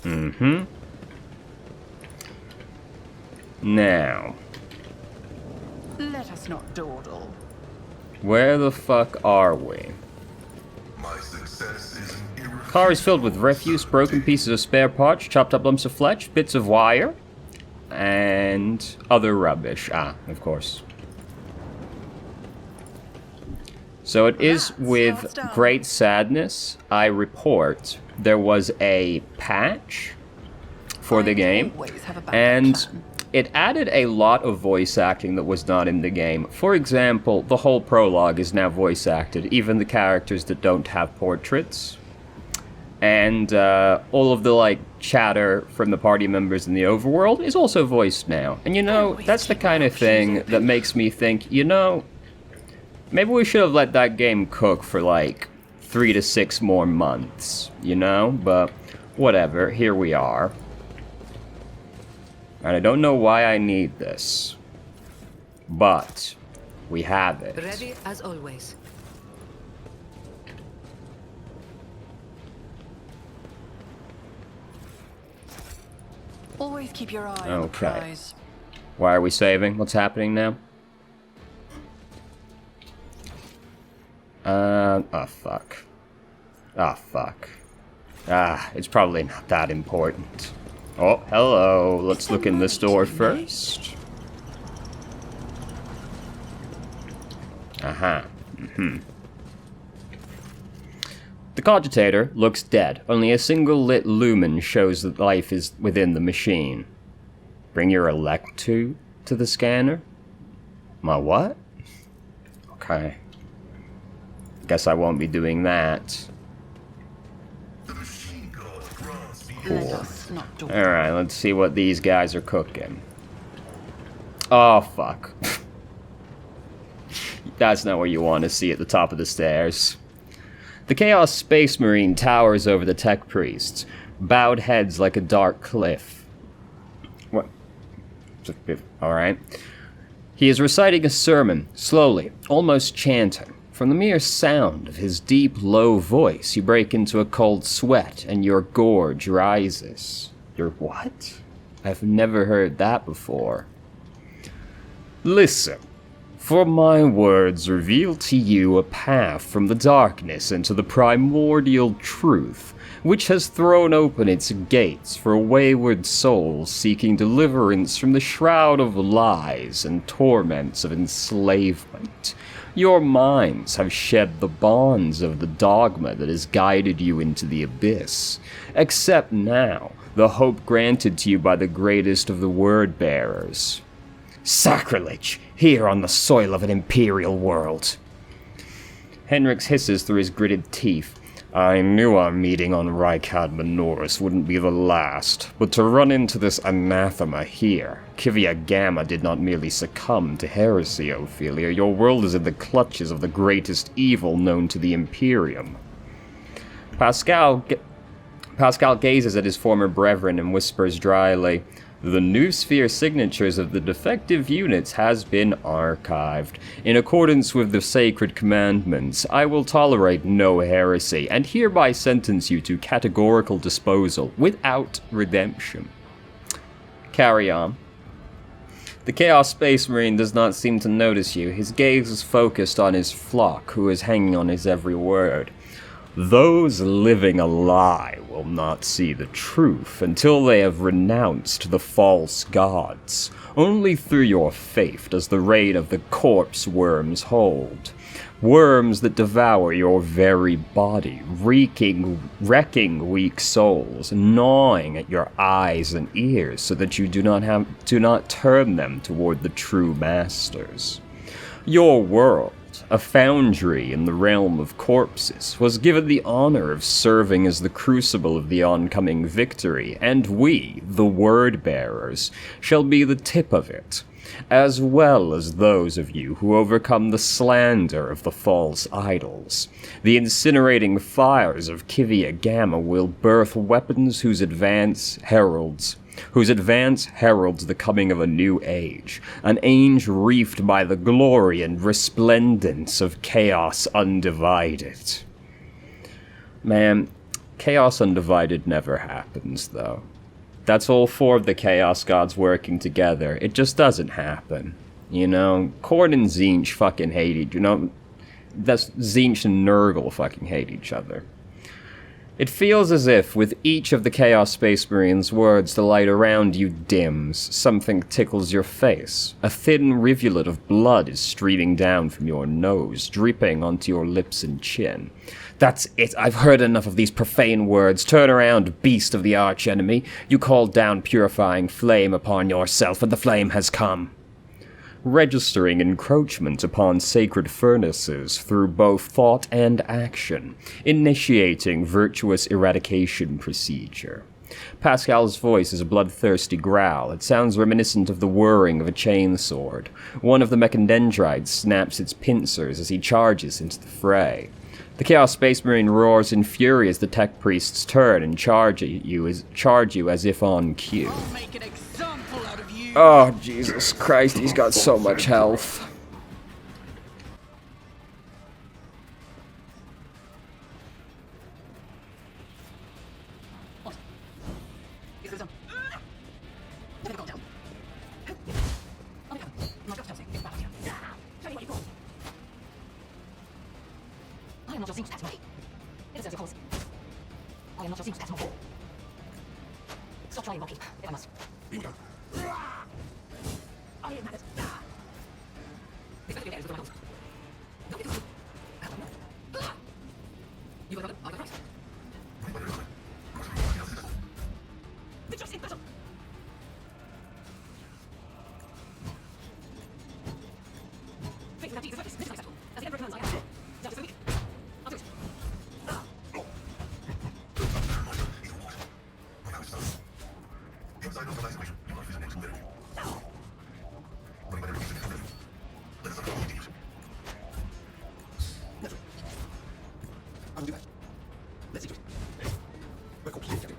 Mm-hmm. Now, Let us not dawdle. where the fuck are we? My success is an irrefutable. Car is filled with refuse, broken pieces of spare parts, chopped up lumps of flesh, bits of wire, and other rubbish. Ah, of course. So it is with great sadness I report there was a patch for the game, and it added a lot of voice acting that was not in the game. For example, the whole prologue is now voice acted, even the characters that don't have portraits. And all of the, like, chatter from the party members in the overworld is also voiced now. And you know, that's the kind of thing that makes me think, you know, maybe we should have let that game cook for, like, 3 to 6 more months, you know? But whatever, here we are. And I don't know why I need this, but we have it. Ready as always. Always keep your eye on the Okay. prize. Why are we saving? What's happening now? Oh fuck. Ah, fuck. Ah, it's probably not that important. Oh, hello. Let's look in this door first. Aha. The cogitator looks dead. Only a single lit lumen shows that life is within the machine. Bring your electro to the scanner? My what? Okay. Guess I won't be doing that. The machine god grants me Let us not dawdle. Alright, let's see what these guys are cooking. Oh, fuck. That's not what you want to see at the top of the stairs. The Chaos Space Marine towers over the tech priests, bowed heads like a dark cliff. What? Alright. He is reciting a sermon, slowly, almost chanting. From the mere sound of his deep, low voice, you break into a cold sweat, and your gorge rises. Your what? I've never heard that before. Listen. For my words reveal to you a path from the darkness into the primordial truth, which has thrown open its gates for wayward souls seeking deliverance from the shroud of lies and torments of enslavement. Your minds have shed the bonds of the dogma that has guided you into the abyss. Accept now the hope granted to you by the greatest of the word-bearers. Sacrilege! Here on the soil of an imperial world. Henrix hisses through his gritted teeth. I knew our meeting on Rykad Minoris wouldn't be the last, but to run into this anathema here, Kivia Gamma did not merely succumb to heresy, Ophelia. Your world is in the clutches of the greatest evil known to the Imperium. Pascal gazes at his former brethren and whispers dryly, the new sphere signatures of the defective units has been archived. In accordance with the sacred commandments, I will tolerate no heresy, and hereby sentence you to categorical disposal, without redemption. Carry on. The Chaos Space Marine does not seem to notice you. His gaze is focused on his flock, who is hanging on his every word. Those living a lie will not see the truth until they have renounced the false gods. Only through your faith does the reign of the corpse worms hold. Worms that devour your very body, wrecking weak souls, gnawing at your eyes and ears so that you do not turn them toward the true masters. Your world, a foundry in the realm of corpses, was given the honor of serving as the crucible of the oncoming victory, and we, the word-bearers, shall be the tip of it, as well as those of you who overcome the slander of the false idols. The incinerating fires of Kivia Gamma will birth weapons whose advance heralds the coming of a new age, an age reefed by the glory and resplendence of chaos undivided. Man, Chaos Undivided never happens, though. That's all four of the Chaos Gods working together. It just doesn't happen. You know, Khorne and Tzeentch fucking hate each other. You know, that's Tzeentch and Nurgle fucking hate each other. It feels as if, with each of the Chaos Space Marines' words, the light around you dims. Something tickles your face. A thin rivulet of blood is streaming down from your nose, dripping onto your lips and chin. That's it. I've heard enough of these profane words. Turn around, beast of the archenemy. You called down purifying flame upon yourself, and the flame has come. Registering encroachment upon sacred furnaces through both thought and action, initiating virtuous eradication procedure. Pascal's voice is a bloodthirsty growl. It sounds reminiscent of the whirring of a chainsword. One of the mechandendrites snaps its pincers as he charges into the fray. The Chaos Space Marine roars in fury as the tech priests turn and charge you as if on cue. I'll make an example out of you. Oh, Jesus Christ, he's got so much health. I am not your Tzeentch Taxman. It deserves your cause. I am not your Tzeentch Taxman. Stop trying, monkey, if I must. I am mad. Expect you to get with my cause. You got it, I got it. Victorious in battle! Faith without Jesus, this is unacceptable. As the Emperor commands, I am. Justice for the weak. I'll do it. I'll do that. Let's see to it. We're completely together.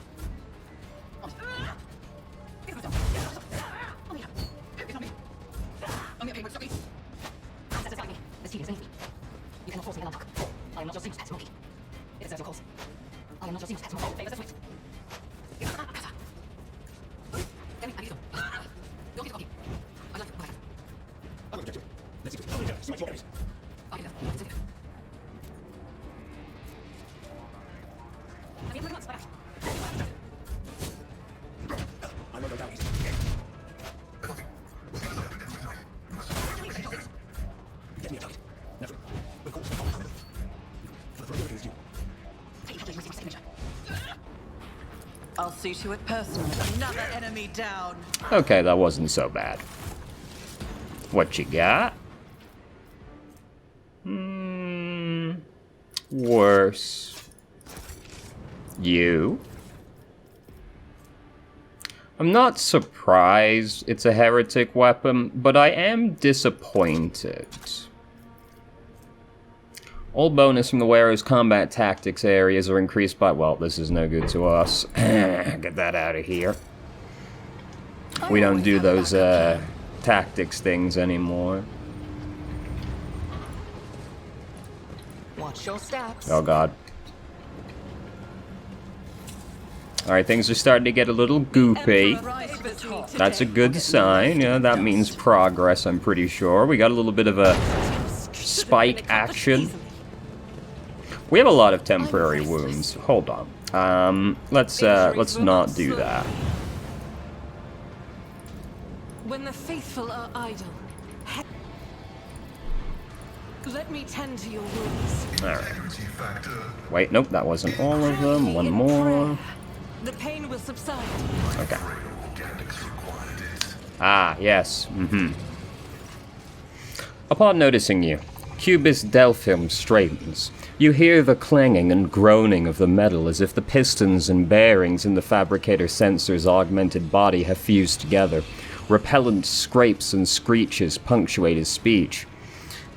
Satisfy me. This tedious anything. You cannot force me to unlock. I am not your Tzeentch Tax monkey. It deserves your cause. I am not your Tzeentch Tax monkey. Favors the swift. I'm going to get to it. Let's see to it. Smite your enemies. I'm on the valleys. Get me a target. Naturally. We're called for the everything is due. I'll see to it personally. Another enemy down. Okay, that wasn't so bad. What you got? Worse. You? I'm not surprised it's a heretic weapon, but I am disappointed. All bonus from the wearer's combat tactics areas are increased by... Well, this is no good to us. Get that out of here. We don't do those tactics things anymore. Watch your steps. Oh god. Alright, things are starting to get a little goopy. That's a good sign. Yeah, that means progress, I'm pretty sure. We got a little bit of a spike action. We have a lot of temporary wounds. Hold on. Let's not do that. When the faithful are idle, let me tend to your wounds. Alright. Energy factor. Wait, nope, that wasn't all of them. One more. The pain will subside. Okay. Organics required it. Ah, yes. Upon noticing you, Cubis Delphim straightens. You hear the clanging and groaning of the metal as if the pistons and bearings in the fabricator sensor's augmented body have fused together. Repellent scrapes and screeches punctuate his speech.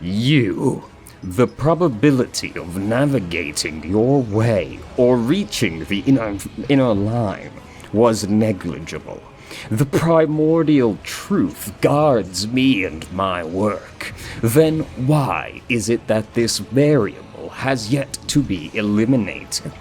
You, the probability of navigating your way or reaching the inner line was negligible. The primordial truth guards me and my work. Then why is it that this variable has yet to be eliminated?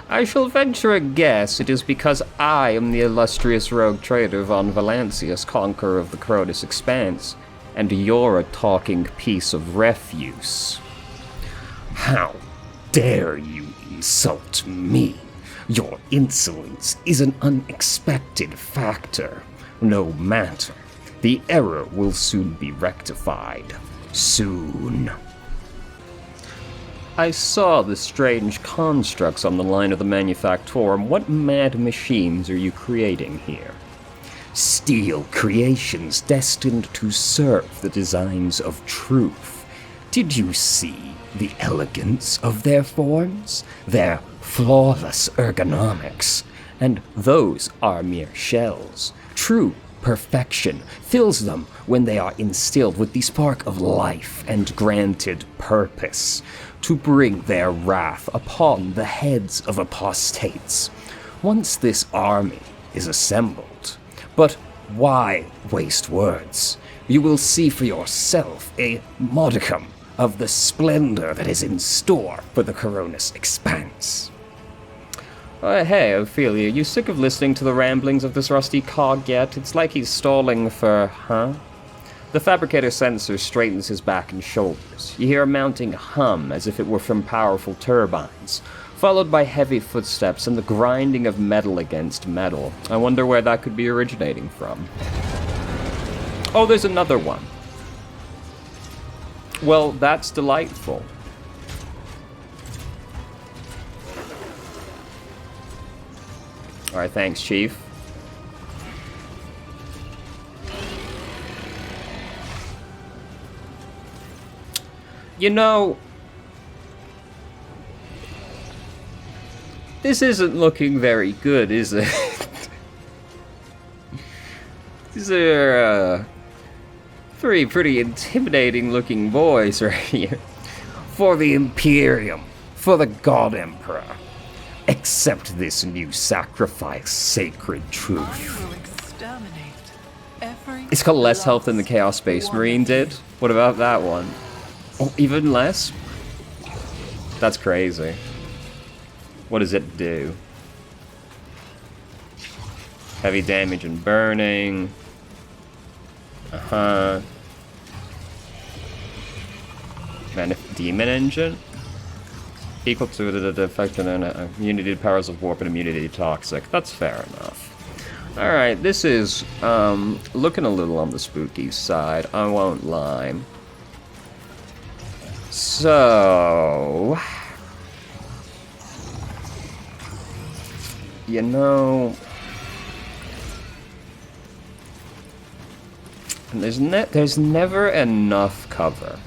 I shall venture a guess it is because I am the illustrious rogue trader von Valancius, conqueror of the Cronus Expanse, and you're a talking piece of refuse. How dare you insult me? Your insolence is an unexpected factor. No matter. The error will soon be rectified. Soon. I saw the strange constructs on the line of the Manufactorum. What mad machines are you creating here? Steel creations destined to serve the designs of truth. Did you see the elegance of their forms? Their flawless ergonomics? And those are mere shells. True perfection fills them when they are instilled with the spark of life and granted purpose, to bring their wrath upon the heads of apostates. Once this army is assembled, but why waste words? You will see for yourself a modicum of the splendor that is in store for the Cronus Expanse. Hey, Ophelia, you sick of listening to the ramblings of this rusty cog yet? It's like he's stalling for, huh? The fabricator sensor straightens his back and shoulders. You hear a mounting hum as if it were from powerful turbines, followed by heavy footsteps and the grinding of metal against metal. I wonder where that could be originating from. Oh, there's another one. Well, that's delightful. Alright, thanks, Chief. You know, this isn't looking very good, is it? These are, three pretty intimidating looking boys right here. For the Imperium, for the God Emperor. Accept this new sacrifice, sacred truth. I will exterminate every It's got less health than the last Chaos Space one Marine of you. did. What about that one? Oh, even less? That's crazy. What does it do? Heavy damage and burning. Demon Engine? Equal to the effect and immunity to powers of warp and immunity to toxic. That's fair enough. Alright, this is looking a little on the spooky side, I won't lie. So, you know, there's never enough cover.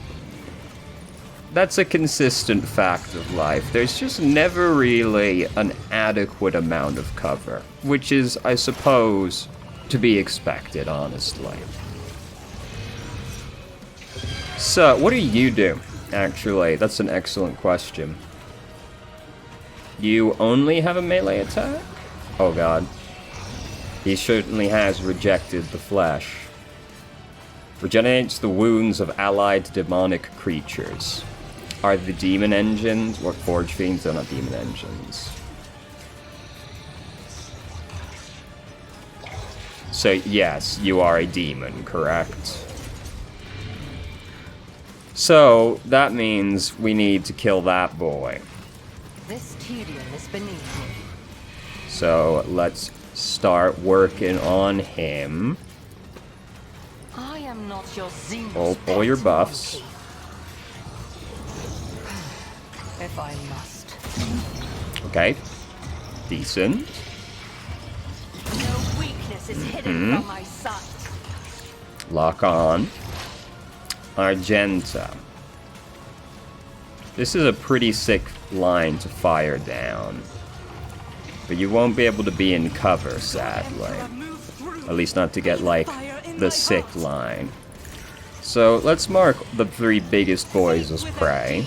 That's a consistent fact of life. There's just never really an adequate amount of cover, which is, I suppose, to be expected, honestly. So, what do you do? Actually, that's an excellent question. You only have a melee attack? Oh god. He certainly has rejected the flesh. Regenerates the wounds of allied demonic creatures. Are the demon engines or forge fiends? They're not demon engines. So yes, you are a demon, correct? So that means we need to kill that boy. This tedium is beneath me. So let's start working on him. I am not your Oh, pull your buffs. If I must. Okay. Decent. No weakness is hidden from my sight. Lock on. Argenta. This is a pretty sick line to fire down. But you won't be able to be in cover, sadly. At least not to get, like, the sick line. So, let's mark the three biggest boys as prey.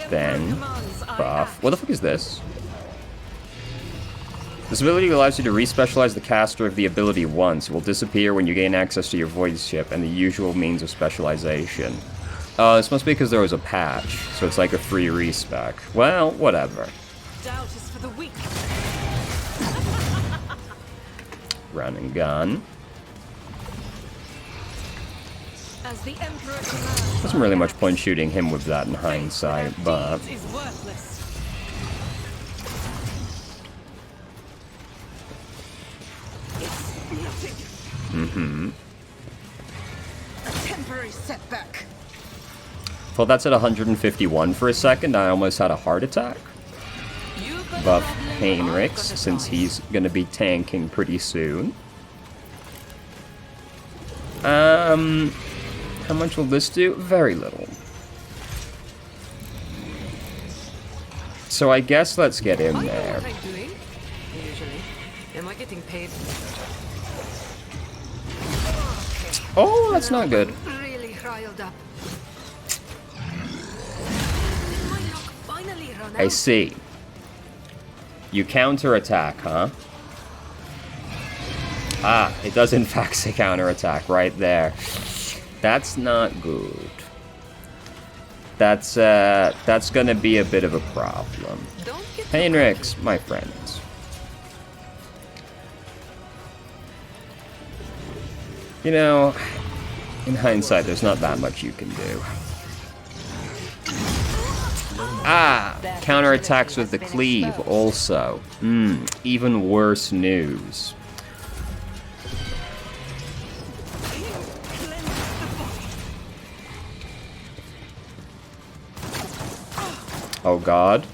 Then, buff. What the fuck is this? This ability allows you to respecialize the caster of the ability once. It will disappear when you gain access to your void ship and the usual means of specialization. This must be because there was a patch, so it's like a free respec. Well, whatever. Doubt is for the weak. Run and gun. As the Emperor commands. Wasn't really much point shooting him with that in hindsight, but... Deeds is worthless. Mm-hmm. A temporary setback. Well, that's at 151 for a second. I almost had a heart attack. You've got a Buff problem, I've Heinrichs, got a since time. he's going to be tanking pretty soon. How much will this do? Very little. So I guess let's get in I know there. what I'm doing. Usually. Am I getting paid? Oh, that's not good. Really riled up. My luck finally run I out. see. You counterattack, huh? Ah, it does in fact say counterattack right there. That's not good. That's gonna be a bit of a problem. Don't get Heinrichs, my friends. You know, in hindsight, there's not that much you can do. Ah, counterattacks with the cleave also. Even worse news. Oh god.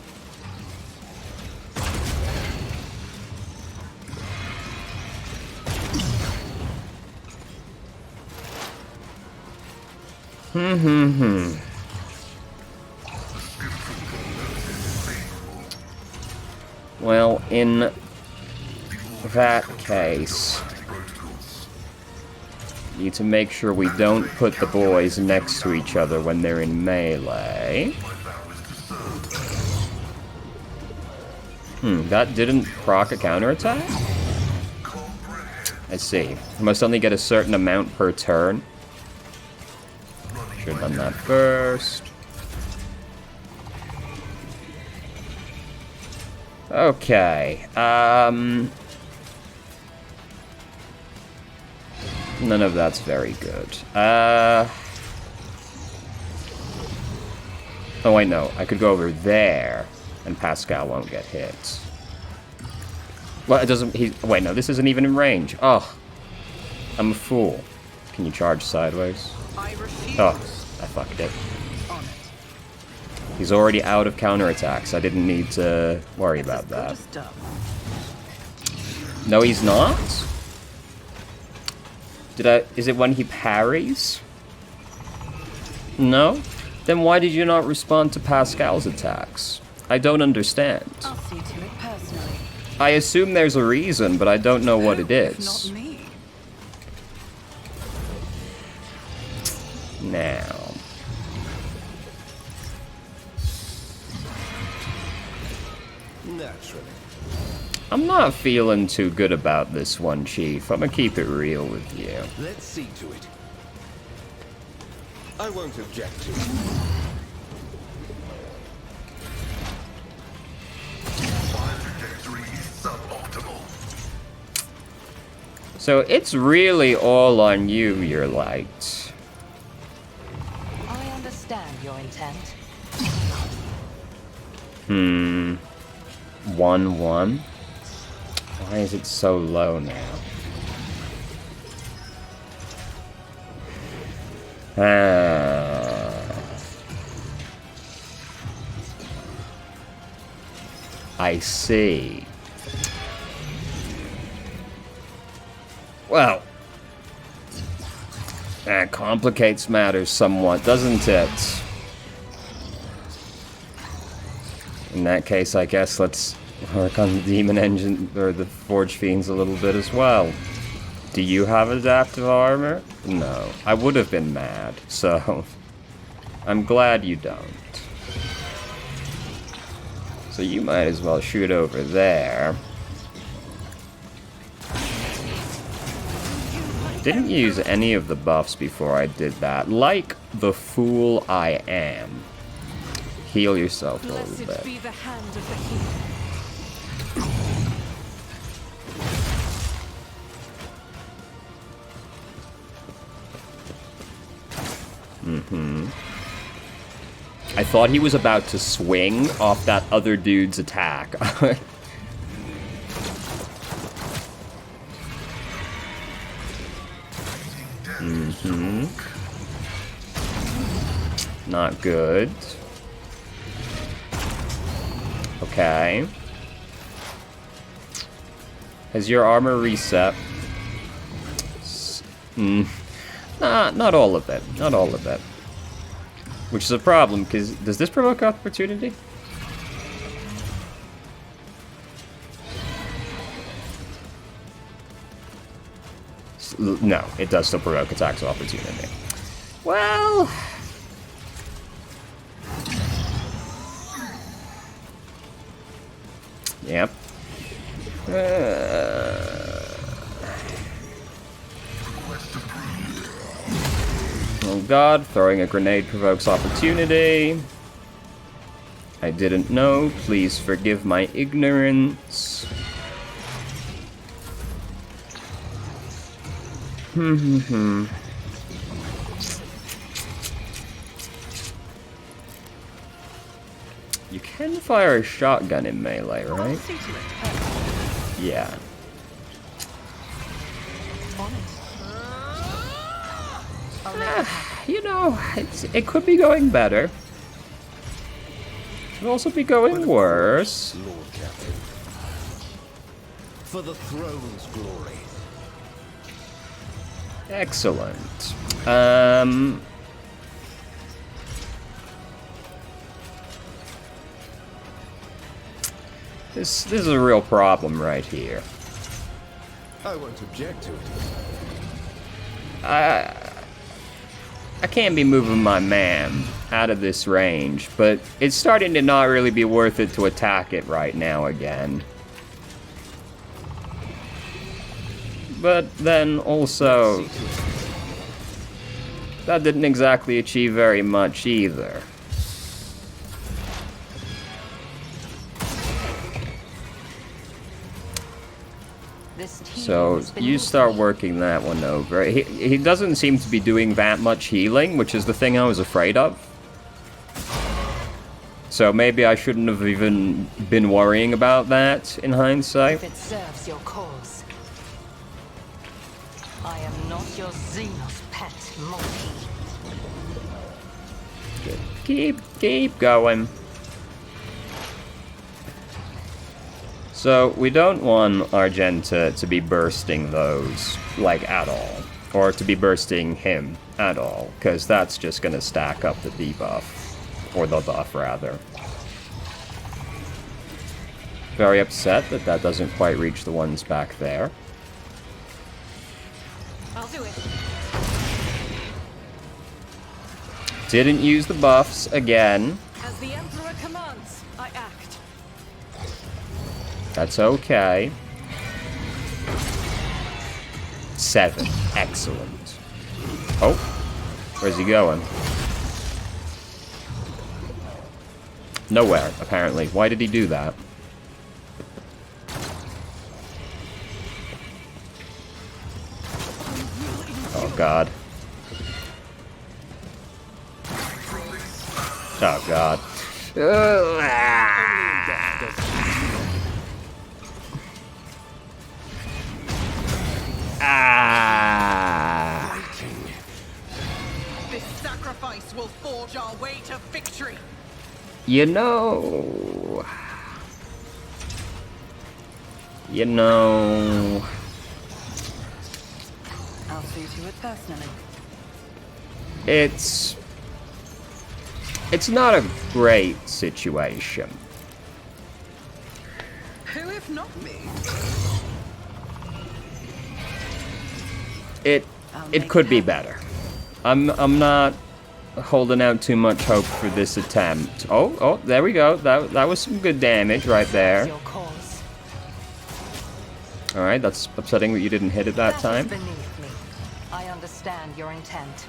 Well, in that case, need to make sure we don't put the boys next to each other when they're in melee. That didn't proc a counterattack? I see. You must only get a certain amount per turn. Should have done that first. Okay. None of that's very good. Oh wait, no. I could go over there, and Pascal won't get hit. Well, it doesn't... Wait, no, this isn't even in range. Oh. I'm a fool. Can you charge sideways? I refuse. Oh, I fucked it. On it. He's already out of counterattacks. I didn't need to worry about As good that. as done. No, he's not? Is it when he parries? No? Then why did you not respond to Pascal's attacks? I don't understand. I'll see to it personally. I assume there's a reason, but I don't know what it If is. not me. Now. Naturally. I'm not feeling too good about this one, Chief. I'm gonna keep it real with you. Let's see to it. I won't object to it. So it's really all on you, your light. I understand your intent. 1-1. Why is it so low now? I see. Well, that complicates matters somewhat, doesn't it? In that case, I guess let's work on the Demon Engine, or the Forge Fiends a little bit as well. Do you have adaptive armor? No. I would have been mad, so... I'm glad you don't. So you might as well shoot over there. Didn't use any of the buffs before I did that. Like the fool I am. Heal yourself a little Blessed bit. be the hand of the healer. I thought he was about to swing off that other dude's attack. Not good. Okay. Has your armor reset? Not all of it. Not all of it. Which is a problem, because does this provoke opportunity? No, it does still provoke attacks of opportunity. Well... Yep. Oh god, throwing a grenade provokes opportunity. I didn't know, please forgive my ignorance. You can fire a shotgun in melee, I'll right? see to it personally. Yeah. On it. I'll make it happen. You know, it could be going better. Could also be going worse. Lord Captain. For the throne's glory. Excellent. This is a real problem right here. I won't object to it. I can't be moving my man out of this range, but it's starting to not really be worth it to attack it right now again. But then also, that didn't exactly achieve very much either. This team So has been you moved. start working that one over. He doesn't seem to be doing that much healing, which is the thing I was afraid of. So maybe I shouldn't have even been worrying about that in hindsight. If it serves your cause. I am not your Xenos pet monkey. Keep going. So we don't want Argenta to be bursting those, like, at all. Or to be bursting him at all, because that's just going to stack up the debuff. Or the buff, rather. Very upset that that doesn't quite reach the ones back there. I'll do it. Didn't use the buffs again. As the Emperor commands, I act. That's okay. 7. Excellent. Oh. Where's he going? Nowhere, apparently. Why did he do that? Oh, God. Oh, God. Ah! This sacrifice will forge our way to victory. You know... You know... I'll see to it personally. It's not a great situation. Who if not me? It could be better. I'm not holding out too much hope for this attempt. Oh, there we go. That was some good damage right there. Your cause. All right, that's upsetting that you didn't hit it that That is time. beneath me. understand your intent.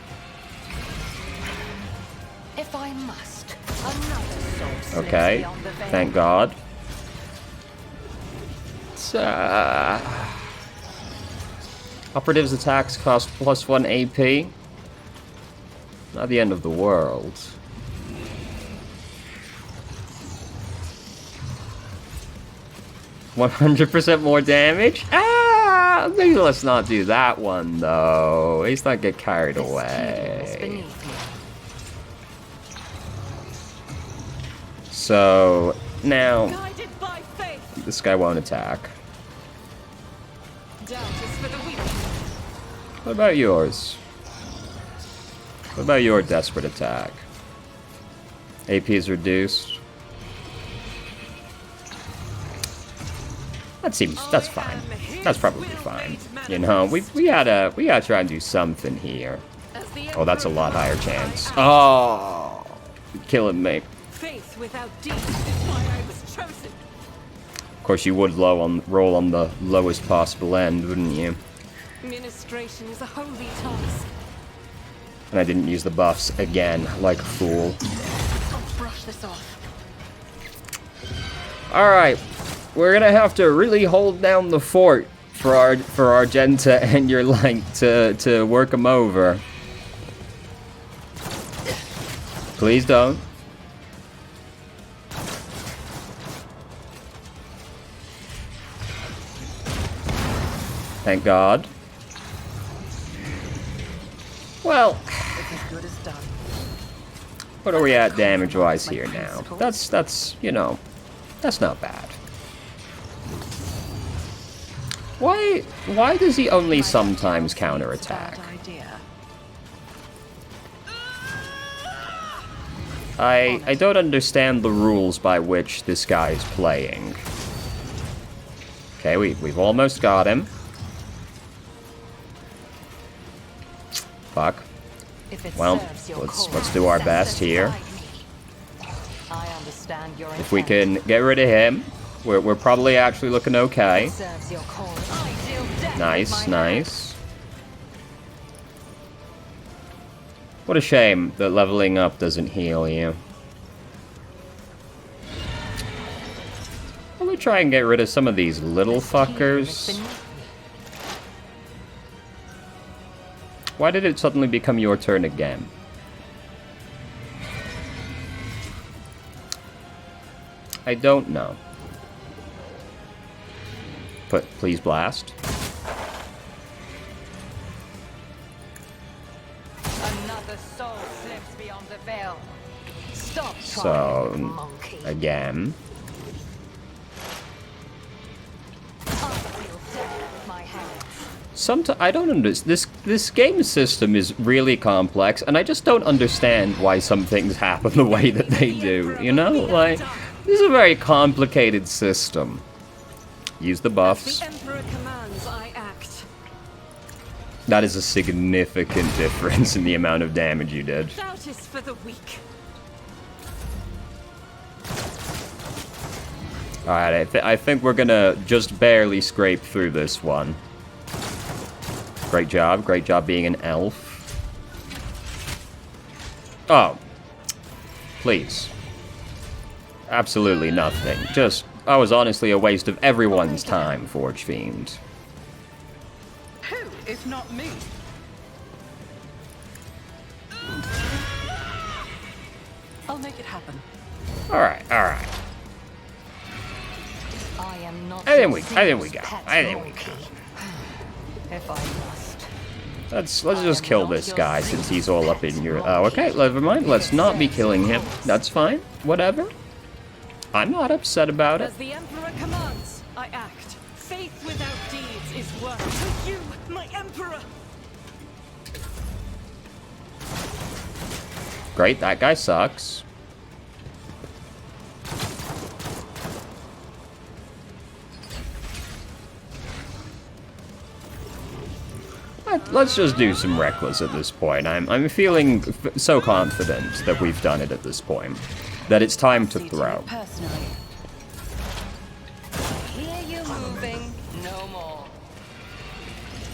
If I must, another soul slips Okay, beyond the veil. thank God. Operatives' attacks cost +1 AP. Not the end of the world. %100 more damage? Ah! Maybe let's not do that one, though. Let's not get carried This tedium is away. beneath me. So, now, Guided by faith. this guy won't attack. Doubt is for the weak. What about yours? What about your desperate attack? AP is reduced. That's fine. That's probably fine. You know, we gotta try and do something here. As the Oh, that's a Emperor lot higher commands, I chance. act. Oh, you're killing me. Faith without deeds is why I was chosen. Of course, you would roll on the lowest possible end, wouldn't you? Ministration is a holy task. And I didn't use the buffs again, like a fool. I'll brush this off. Alright, we're gonna have to really hold down the fort for Argenta and your light to work them over. Please don't. Thank God. Well, It's as good as done. what are we at damage-wise here now? That's, you know, that's not bad. Why does he only sometimes counterattack? Bad idea. I don't understand the rules by which this guy is playing. Okay, we've almost got him. Fuck. If it Well, serves your let's cause, do our then best here. satisfy me. I understand your If we intent. can get rid of him, we're probably actually looking okay. Serves your cause. I deal death with Nice, my hand. nice. What a shame that leveling up doesn't heal you. Let me try and get rid of some of these little This tedium is fuckers. beneath me. Why did it suddenly become your turn again? I don't know. But please blast. Another soul slips beyond the veil. Stop So, trying, monkey. again. I deal death with my hands. I don't understand. This game system is really complex, and I just don't understand why some things happen the way that they do. You know, like this is a very complicated system. Use the buffs. The Emperor commands, I act. That is a significant difference in the amount of damage you did. Doubt is for the weak. All right, I think we're gonna just barely scrape through this one. Great job being an elf. Oh, please. Absolutely nothing. Just, I was honestly a waste of everyone's time, Forge Fiend. Who, if not me? I'll make it happen. Alright. I am not I think your we got it. pet I think we monkey. If I must. Let's just kill this guy since he's all up in your... Oh, okay, never mind. Let's not be killing him. That's fine. Whatever. I'm not upset about it. As the Emperor commands, I act. Faith without deeds is worth to you, my Emperor. Great, that guy sucks. Let's just do some reckless at this point. I'm feeling so confident that we've done it at this point. That it's time to See throw. it personally. Hear you moving, no more.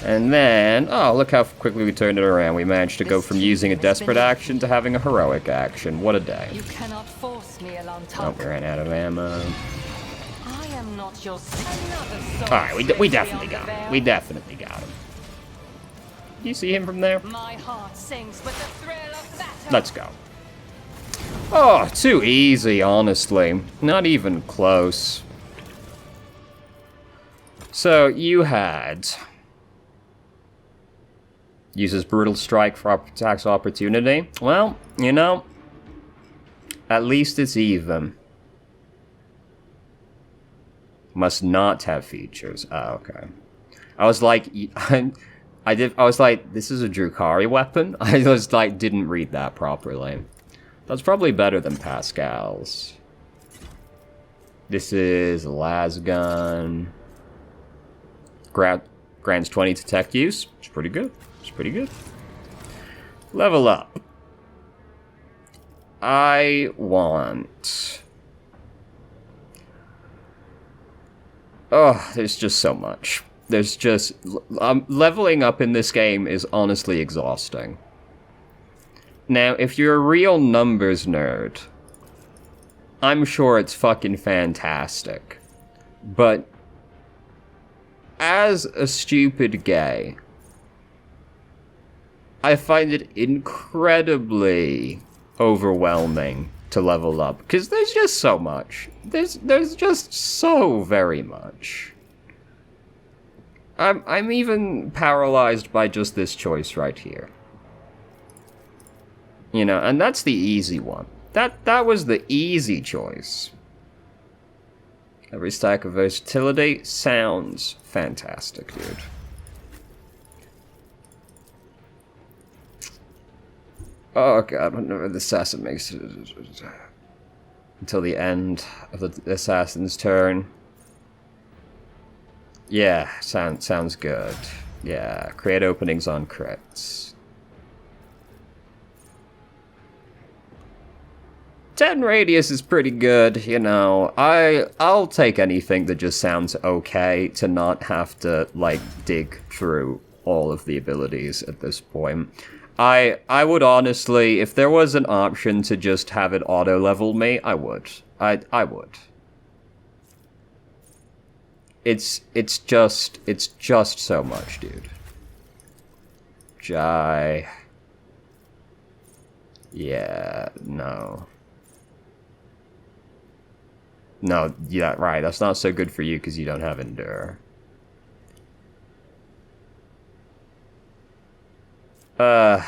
And then, oh, look how quickly we turned it around. We managed to go from using a desperate action to having a heroic action. What a day. You cannot force me along Oh, top. we ran out of ammo. I am not your another soul. Alright, we definitely got him. We definitely got him. Do you see him from there? My heart sings with the thrill of battle. Let's go. Oh, too easy, honestly. Not even close. So, you had... uses Brutal Strike for attacks opportunity. Well, you know, at least it's even. Must not have features. Oh, okay. I was like, I was like, this is a Drukhari weapon? I was like, didn't read that properly. That's probably better than Pascal's. This is a lasgun. Grants 20 to tech use. It's pretty good. It's pretty good. Level up. I want... oh, there's just so much. There's just... leveling up in this game is honestly exhausting. Now, if you're a real numbers nerd, I'm sure it's fucking fantastic. But as a stupid gay, I find it incredibly overwhelming to level up, because there's just so much. There's just so very much. I'm even paralyzed by just this choice right here. You know, and that's the easy one. That was the easy choice. Every stack of versatility sounds fantastic, dude. Oh god, whenever the assassin makes it until the end of the assassin's turn. Yeah, sounds good. Yeah, create openings on crits. 10 radius is pretty good, you know. I'll take anything that just sounds okay to not have to, like, dig through all of the abilities at this point. I would honestly, if there was an option to just have it auto-level me, I would. I would. It's just so much, dude. Jai. Yeah, no. No, yeah, right, that's not so good for you because you don't have Endure. Yeah,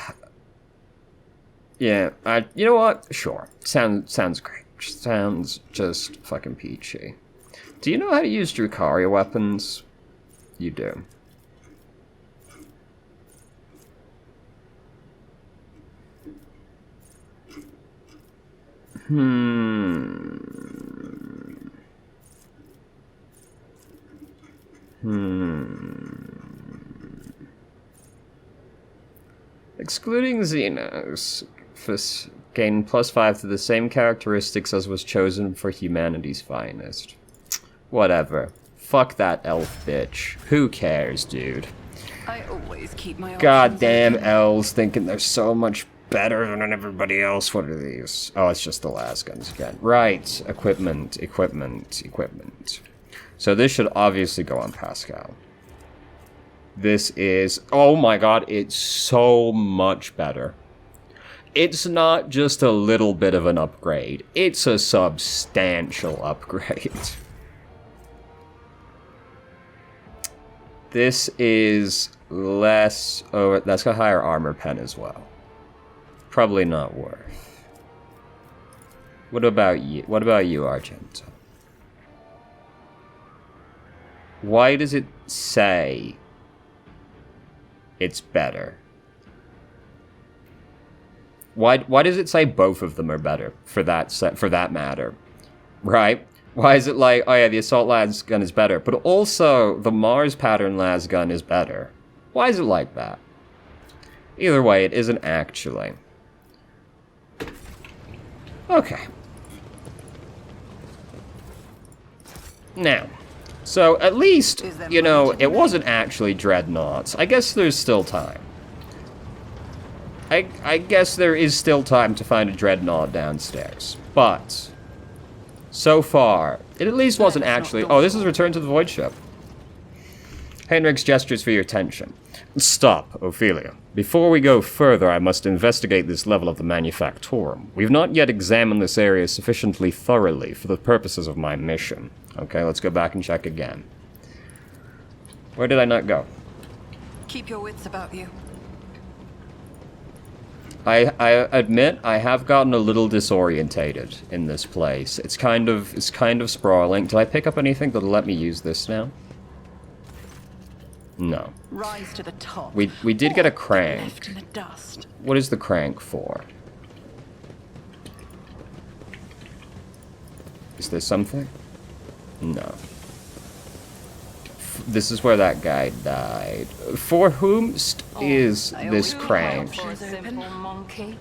you know what? Sure. Sounds great. Sounds just fucking peachy. Do you know how to use Drukhari weapons? You do. Excluding Xenos, gain +5 to the same characteristics as was chosen for humanity's finest. Whatever. Fuck that elf bitch. Who cares, dude? I always keep my Goddamn elves thinking they're so much better than everybody else. What are these? Oh, it's just the last guns again. Right. Equipment. So this should obviously go on Pascal. This is... oh my god, it's so much better. It's not just a little bit of an upgrade. It's a substantial upgrade. This is less... oh, that's got higher armor pen as well. Probably not worth. What about you? What about you, Argento? Why does it say it's better? Why does it say both of them are better for that matter? Right? Why is it like, oh yeah, the assault las gun is better, but also the Mars pattern las gun is better? Why is it like that? Either way, it isn't actually. Okay. Now, So, at least, Is there you money know, to be it made? wasn't actually dreadnoughts. I guess there's still time. I guess there is still time to find a dreadnought downstairs. But, so far, it at least wasn't Let's not actually... go Oh, this is for- Return to the Void Ship. Henrik's gestures for your attention. Stop, Ophelia. Before we go further, I must investigate this level of the Manufactorum. We've not yet examined this area sufficiently thoroughly for the purposes of my mission. Okay, let's go back and check again. Where did I not go? Keep your wits about you. I admit I have gotten a little disorientated in this place. It's kind of sprawling. Did I pick up anything that'll let me use this now? No. Rise to the top. We did get a or crank. Left in the dust. What is the crank for? Is there something? No. This is where that guy died. For whomst is I this always crank? hope For a She's open. simple monkey.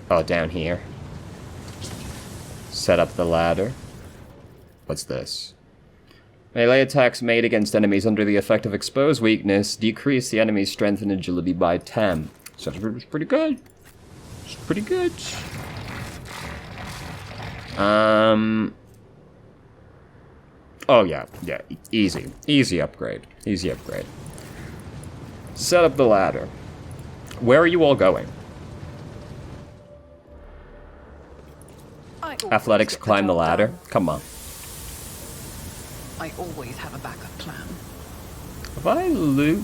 Oh, down here. Set up the ladder. What's this? Melee attacks made against enemies under the effect of exposed weakness decrease the enemy's strength and agility by 10. So it's pretty good. It's pretty good. Oh yeah, easy. Easy upgrade. Easy upgrade. Set up the ladder. Where are you all going? I always Athletics, get climb the job ladder. done. Come on. I always have a backup plan. Have I loot?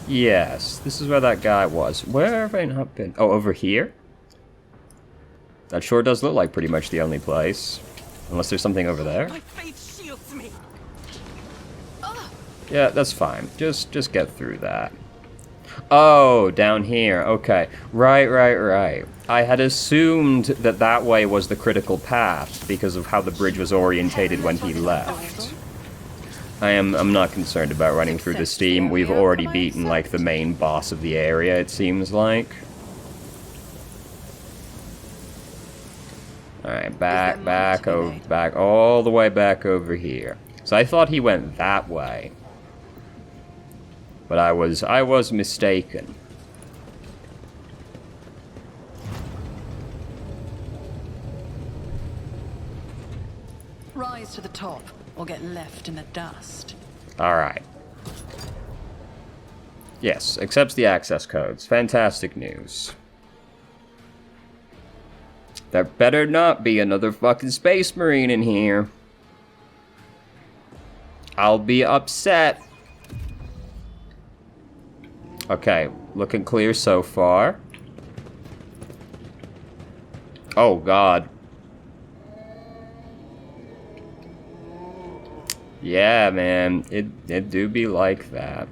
Yes, this is where that guy was. Where have I not been? Oh, over here? That sure does look like pretty much the only place. Unless there's something over there. My faith shields me. Yeah, that's fine. Just get through that. Oh, down here. Okay. Right. I had assumed that that way was the critical path because of how the bridge was orientated when he left. I'm not concerned about running through the steam. We've already beaten, like, the main boss of the area, it seems like. Alright, back all the way back over here. So I thought he went that way. But I was mistaken. Rise to the top, or get left in the dust. Alright. Yes, accepts the access codes. Fantastic news. There better not be another fucking space marine in here. I'll be upset. Okay, looking clear so far. Oh god. Yeah, man, it do be like that.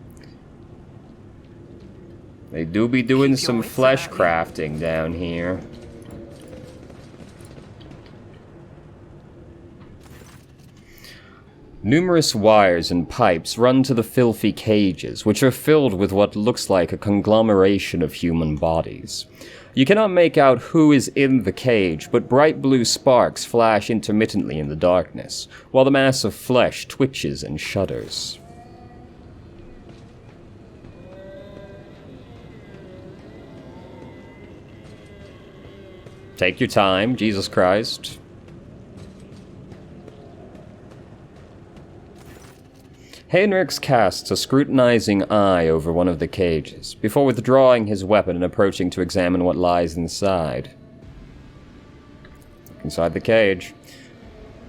They do be doing Keep your some wits flesh about you. crafting down here. Numerous wires and pipes run to the filthy cages, which are filled with what looks like a conglomeration of human bodies. You cannot make out who is in the cage, but bright blue sparks flash intermittently in the darkness, while the mass of flesh twitches and shudders. Take your time, Jesus Christ. Heinrichs casts a scrutinizing eye over one of the cages, before withdrawing his weapon and approaching to examine what lies inside. Inside the cage.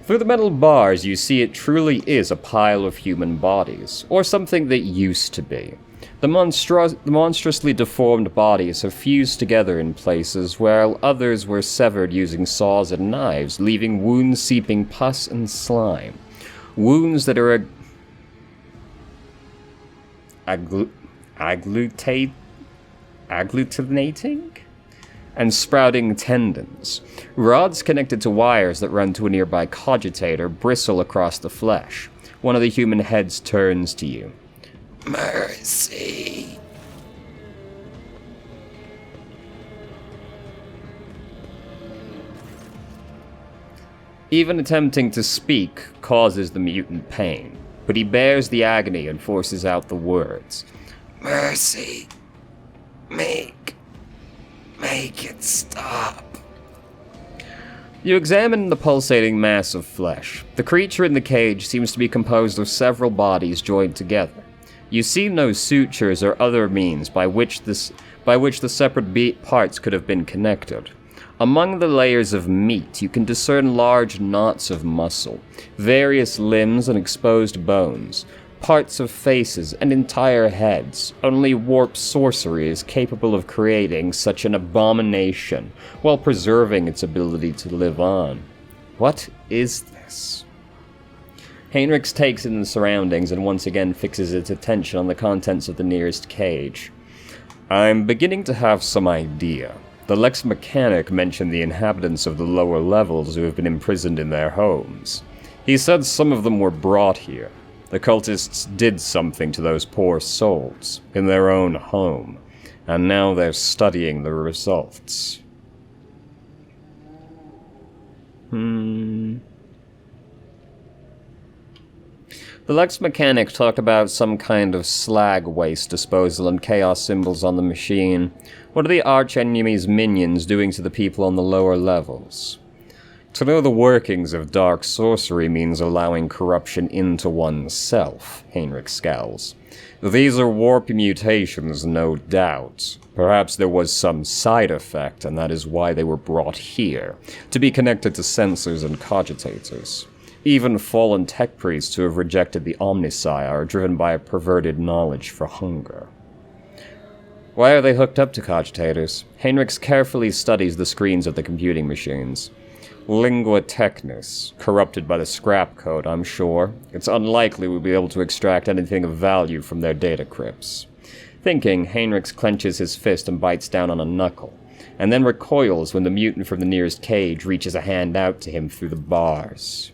Through the metal bars, you see it truly is a pile of human bodies, or something that used to be. The monstrously deformed bodies have fused together in places, while others were severed using saws and knives, leaving wounds seeping pus and slime. Wounds that are agglutinating and sprouting tendons. Rods connected to wires that run to a nearby cogitator bristle across the flesh. One of the human heads turns to you. Mercy. Even attempting to speak causes the mutant pain, but he bears the agony and forces out the words. Mercy. Make it stop. You examine the pulsating mass of flesh. The creature in the cage seems to be composed of several bodies joined together. You see no sutures or other means by which the separate parts could have been connected. Among the layers of meat, you can discern large knots of muscle, various limbs and exposed bones, parts of faces and entire heads. Only warp sorcery is capable of creating such an abomination while preserving its ability to live on. What is this? Heinrichs takes in the surroundings and once again fixes its attention on the contents of the nearest cage. I'm beginning to have some idea. The Lex Mechanic mentioned the inhabitants of the lower levels who have been imprisoned in their homes. He said some of them were brought here. The cultists did something to those poor souls, in their own home, and now they're studying the results. The Lex Mechanic talked about some kind of slag waste disposal and chaos symbols on the machine. What are the arch-enemy's minions doing to the people on the lower levels? To know the workings of dark sorcery means allowing corruption into oneself, Heinrich scowls. These are warp mutations, no doubt. Perhaps there was some side effect, and that is why they were brought here, to be connected to sensors and cogitators. Even fallen tech priests who have rejected the Omnissiah are driven by a perverted knowledge for hunger. Why are they hooked up to cogitators? Heinrichs carefully studies the screens of the computing machines. Lingua Technis, corrupted by the scrap code, I'm sure. It's unlikely we'll be able to extract anything of value from their data crypts. Thinking, Heinrichs clenches his fist and bites down on a knuckle, and then recoils when the mutant from the nearest cage reaches a hand out to him through the bars.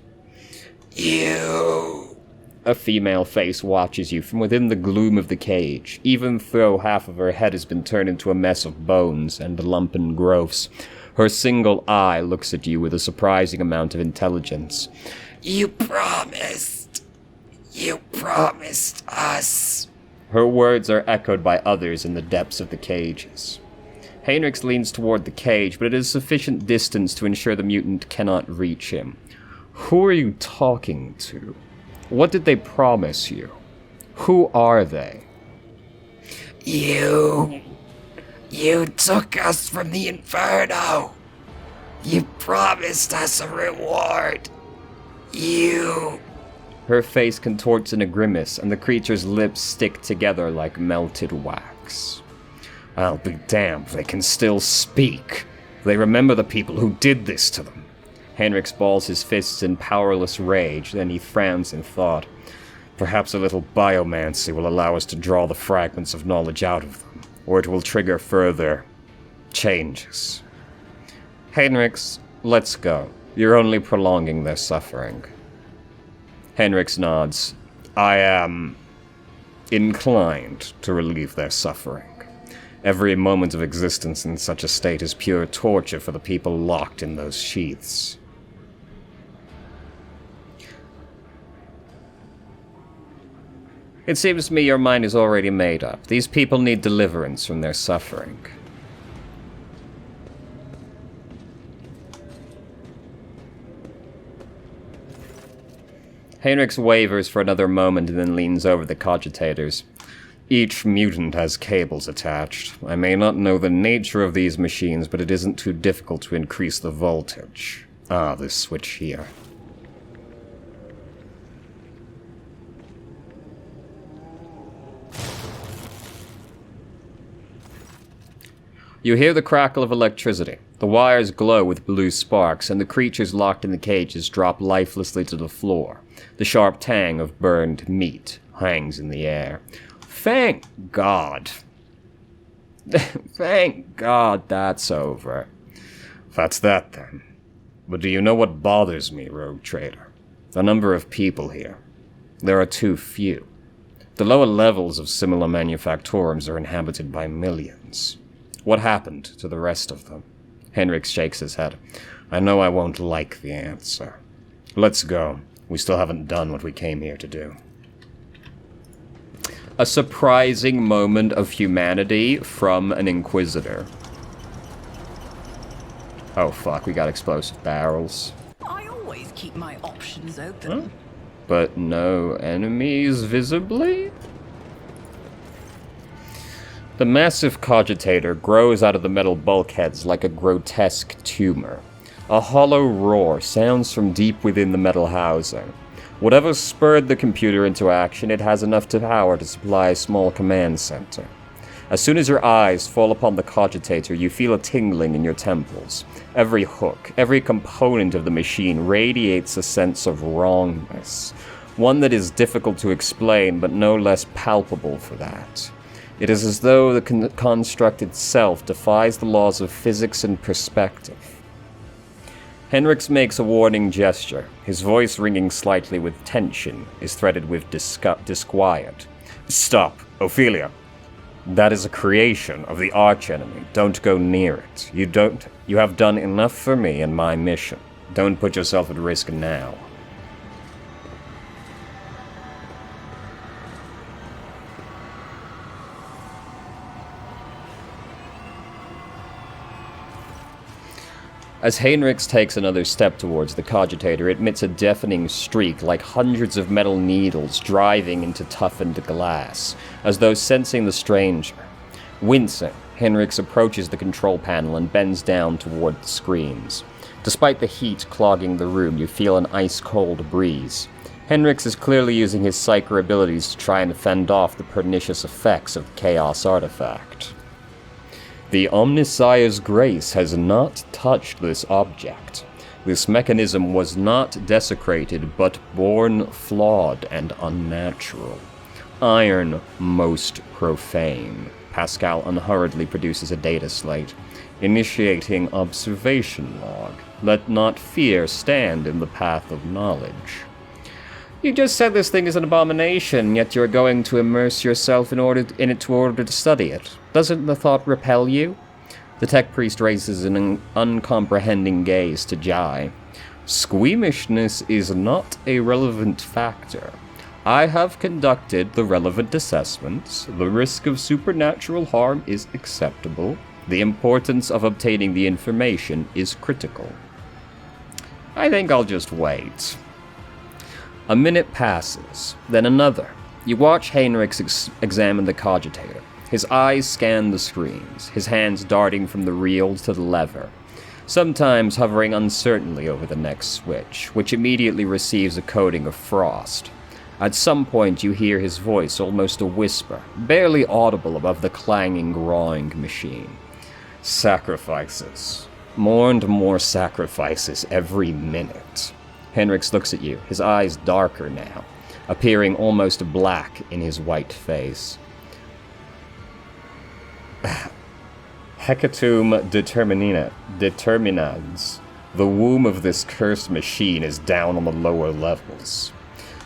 You! A female face watches you from within the gloom of the cage, even though half of her head has been turned into a mess of bones and lumpen growths. Her single eye looks at you with a surprising amount of intelligence. You promised us. Her words are echoed by others in the depths of the cages. Heinrichs leans toward the cage, but it is sufficient distance to ensure the mutant cannot reach him. Who are you talking to? What did they promise you? Who are they? You took us from the Inferno. You promised us a reward. Her face contorts in a grimace, and the creature's lips stick together like melted wax. I'll be damned, they can still speak. They remember the people who did this to them. Heinrichs balls his fists in powerless rage, then he frowns in thought. Perhaps a little biomancy will allow us to draw the fragments of knowledge out of them, or it will trigger further changes. Heinrichs, let's go. You're only prolonging their suffering. Heinrichs nods. I am inclined to relieve their suffering. Every moment of existence in such a state is pure torture for the people locked in those sheaths. It seems to me your mind is already made up. These people need deliverance from their suffering. Heinrichs wavers for another moment and then leans over the cogitators. Each mutant has cables attached. I may not know the nature of these machines, but it isn't too difficult to increase the voltage. Ah, this switch here. You hear the crackle of electricity. The wires glow with blue sparks, and the creatures locked in the cages drop lifelessly to the floor. The sharp tang of burned meat hangs in the air. Thank God. Thank God that's over. That's that, then. But do you know what bothers me, Rogue Trader? The number of people here. There are too few. The lower levels of similar manufactorums are inhabited by millions. What happened to the rest of them? Heinrich shakes his head. I know I won't like the answer. Let's go. We still haven't done what we came here to do. A surprising moment of humanity from an Inquisitor. Oh fuck, we got explosive barrels. I always keep my options open. Huh? But no enemies visibly? The massive cogitator grows out of the metal bulkheads like a grotesque tumor. A hollow roar sounds from deep within the metal housing. Whatever spurred the computer into action, it has enough power to supply a small command center. As soon as your eyes fall upon the cogitator, you feel a tingling in your temples. Every hook, every component of the machine radiates a sense of wrongness. One that is difficult to explain, but no less palpable for that. It is as though the construct itself defies the laws of physics and perspective. Henrix makes a warning gesture. His voice, ringing slightly with tension, is threaded with disquiet. Stop, Ophelia. That is a creation of the archenemy. Don't go near it. You have done enough for me and my mission. Don't put yourself at risk now. As Heinrichs takes another step towards the cogitator, it emits a deafening shriek like hundreds of metal needles driving into toughened glass, as though sensing the stranger. Wincing, Heinrichs approaches the control panel and bends down toward the screens. Despite the heat clogging the room, you feel an ice-cold breeze. Heinrichs is clearly using his psyker abilities to try and fend off the pernicious effects of the Chaos artifact. The Omnissiah's grace has not touched this object. This mechanism was not desecrated, but born flawed and unnatural. Iron most profane. Pascal unhurriedly produces a data slate, initiating observation log. Let not fear stand in the path of knowledge. You just said this thing is an abomination, yet you're going to immerse yourself in it to study it. Doesn't the thought repel you? The tech priest raises an uncomprehending gaze to Jai. Squeamishness is not a relevant factor. I have conducted the relevant assessments. The risk of supernatural harm is acceptable. The importance of obtaining the information is critical. I think I'll just wait. A minute passes, then another. You watch Heinrichs examine the cogitator. His eyes scan the screens, his hands darting from the reel to the lever, sometimes hovering uncertainly over the next switch, which immediately receives a coating of frost. At some point you hear his voice, almost a whisper, barely audible above the clanging, growing machine. Sacrifices. More and more sacrifices every minute. Henrix looks at you, his eyes darker now, appearing almost black in his white face. Hecatum determinans. The womb of this cursed machine is down on the lower levels.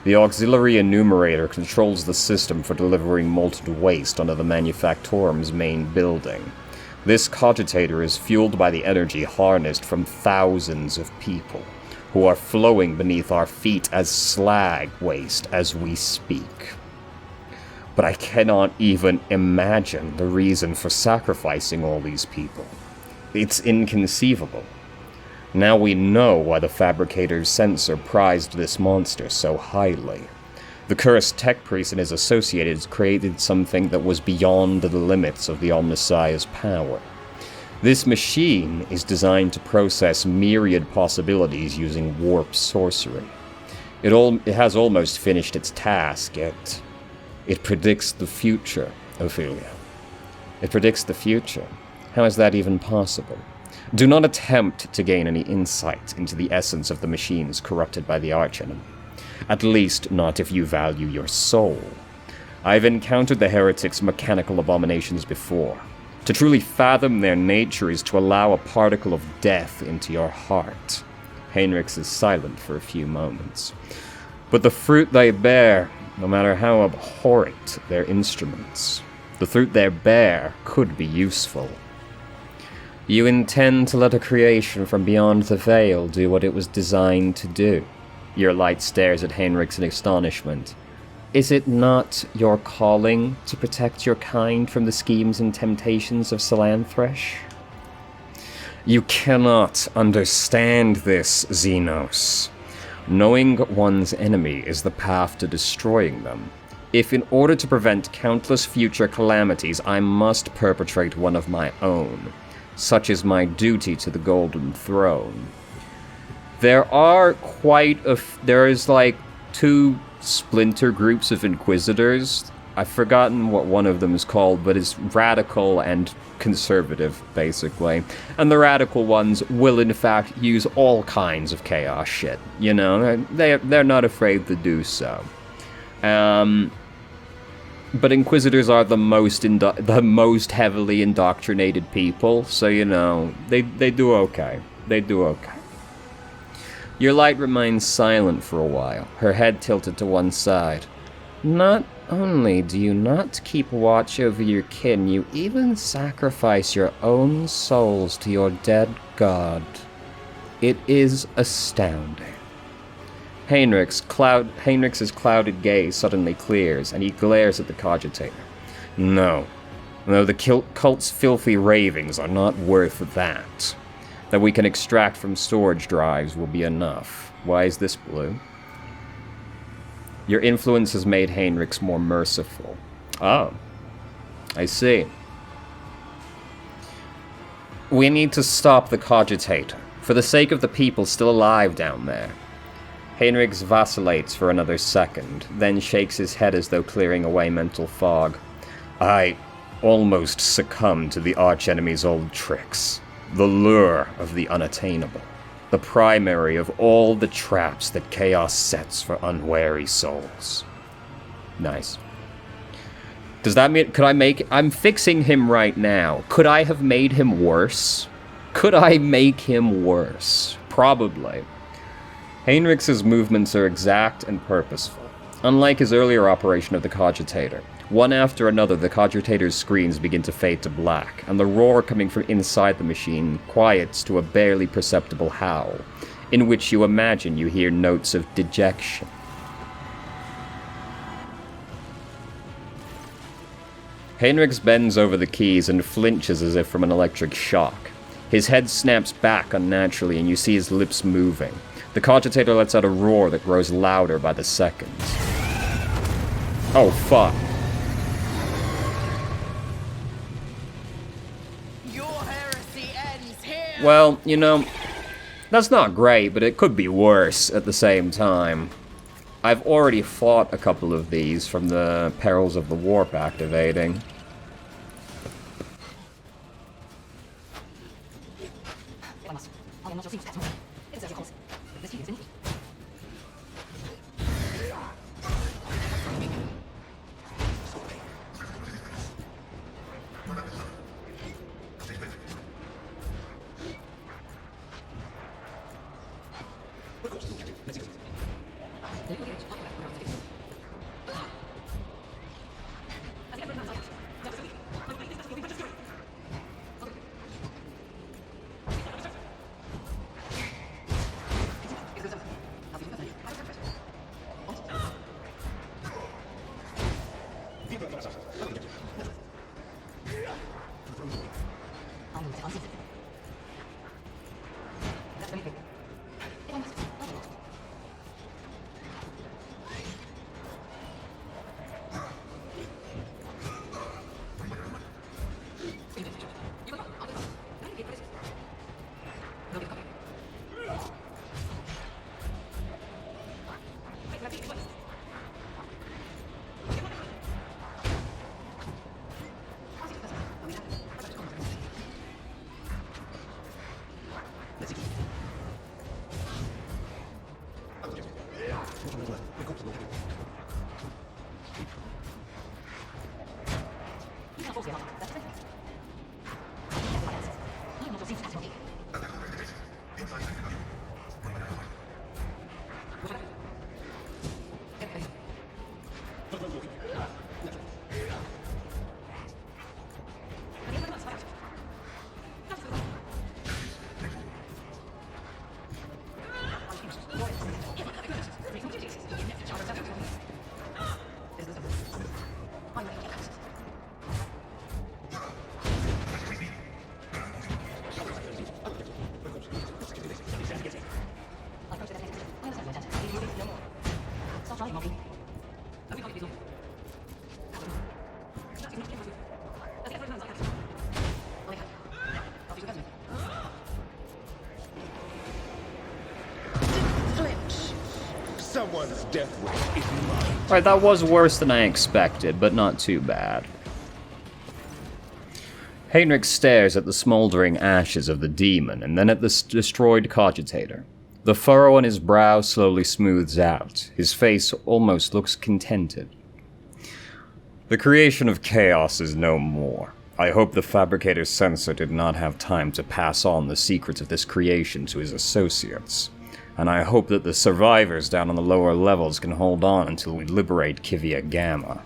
The auxiliary enumerator controls the system for delivering molten waste onto the manufactorum's main building. This cogitator is fueled by the energy harnessed from thousands of people, who are flowing beneath our feet as slag waste as we speak. But I cannot even imagine the reason for sacrificing all these people. It's inconceivable. Now we know why the fabricator's censor prized this monster so highly. The cursed tech priest and his associates created something that was beyond the limits of the Omnissiah's power. This machine is designed to process myriad possibilities using warp sorcery. It has almost finished its task, yet it predicts the future, Ophelia. It predicts the future. How is that even possible? Do not attempt to gain any insight into the essence of the machines corrupted by the archenemy. At least not if you value your soul. I've encountered the heretics' mechanical abominations before. To truly fathom their nature is to allow a particle of death into your heart. Heinrichs is silent for a few moments. But the fruit they bear, no matter how abhorrent their instruments, the fruit they bear could be useful. You intend to let a creation from beyond the veil do what it was designed to do. Your light stares at Heinrichs in astonishment. Is it not your calling to protect your kind from the schemes and temptations of Salanthresh? You cannot understand this, Xenos. Knowing one's enemy is the path to destroying them. If in order to prevent countless future calamities I must perpetrate one of my own, such is my duty to the Golden Throne. There are there's like 2 splinter groups of Inquisitors. I've forgotten what one of them is called, but it's radical and conservative, basically. And the radical ones will, in fact, use all kinds of chaos shit. You know, they're not afraid to do so. But Inquisitors are the most heavily indoctrinated people, so, you know, they do okay. They do okay. Your light remains silent for a while, her head tilted to one side. Not only do you not keep watch over your kin, you even sacrifice your own souls to your dead god. It is astounding. Heinrich's clouded gaze suddenly clears, and he glares at the cogitator. No, the cult's filthy ravings are not worth that. That we can extract from storage drives will be enough. Why is this blue? Your influence has made Heinrichs more merciful. Oh, I see. We need to stop the cogitator, for the sake of the people still alive down there. Heinrichs vacillates for another second, then shakes his head as though clearing away mental fog. I almost succumbed to the archenemy's old tricks. The lure of the unattainable. The primary of all the traps that chaos sets for unwary souls. Nice. Does that mean, I'm fixing him right now. Could I have made him worse? Could I make him worse? Probably. Heinrichs' movements are exact and purposeful. Unlike his earlier operation of the cogitator, one after another the cogitator's screens begin to fade to black, and the roar coming from inside the machine quiets to a barely perceptible howl, in which you imagine you hear notes of dejection. Heinrichs bends over the keys and flinches as if from an electric shock. His head snaps back unnaturally and you see his lips moving. The cogitator lets out a roar that grows louder by the second. Oh, fuck. Your heresy ends here. Well, you know, that's not great, but it could be worse at the same time. I've already fought a couple of these from the perils of the warp activating. Someone's death wish is mine. Right, that was worse than I expected, but not too bad. Heinrich stares at the smoldering ashes of the demon and then at the destroyed cogitator. The furrow on his brow slowly smooths out. His face almost looks contented. The creation of chaos is no more. I hope the fabricator's censor did not have time to pass on the secrets of this creation to his associates. And I hope that the survivors down on the lower levels can hold on until we liberate Kivia Gamma.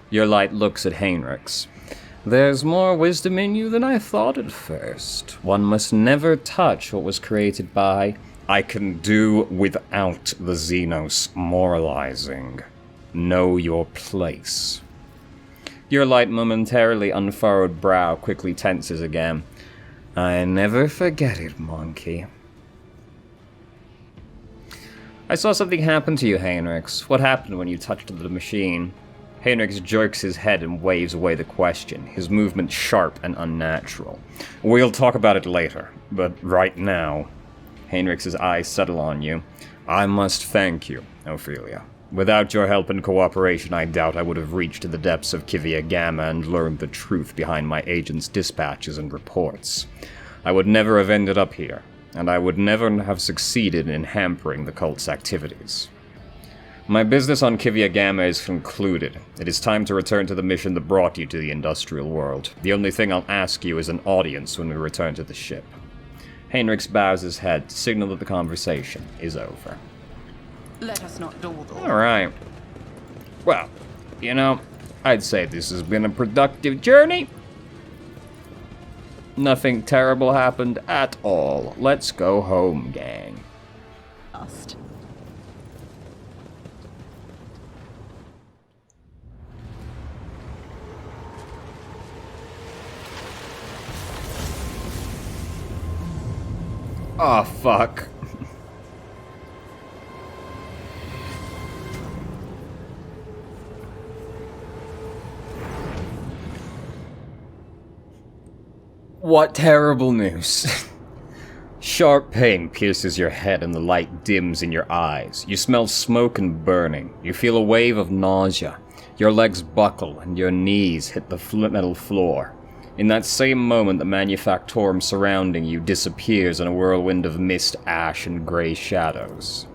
Your light looks at Heinrich's. There's more wisdom in you than I thought at first. One must never touch what was created by... I can do without the Xenos moralizing. Know your place. Your light momentarily unfurrowed brow quickly tenses again. I never forget it, monkey. I saw something happen to you, Heinrichs. What happened when you touched the machine? Heinrichs jerks his head and waves away the question, his movement sharp and unnatural. We'll talk about it later, but right now... Heinrichs' eyes settle on you. I must thank you, Ophelia. Without your help and cooperation, I doubt I would have reached the depths of Kivia Gamma and learned the truth behind my agent's dispatches and reports. I would never have ended up here, and I would never have succeeded in hampering the cult's activities. My business on Kivia Gamma is concluded. It is time to return to the mission that brought you to the industrial world. The only thing I'll ask you is an audience when we return to the ship. Heinrichs bows his head to signal that the conversation is over. Let us not dawdle. Alright. Well, you know, I'd say this has been a productive journey. Nothing terrible happened at all. Let's go home, gang. Last. Oh, fuck. What terrible news. Sharp pain pierces your head and the light dims in your eyes. You smell smoke and burning. You feel a wave of nausea. Your legs buckle and your knees hit the metal floor. In that same moment, the manufactorum surrounding you disappears in a whirlwind of mist, ash, and gray shadows.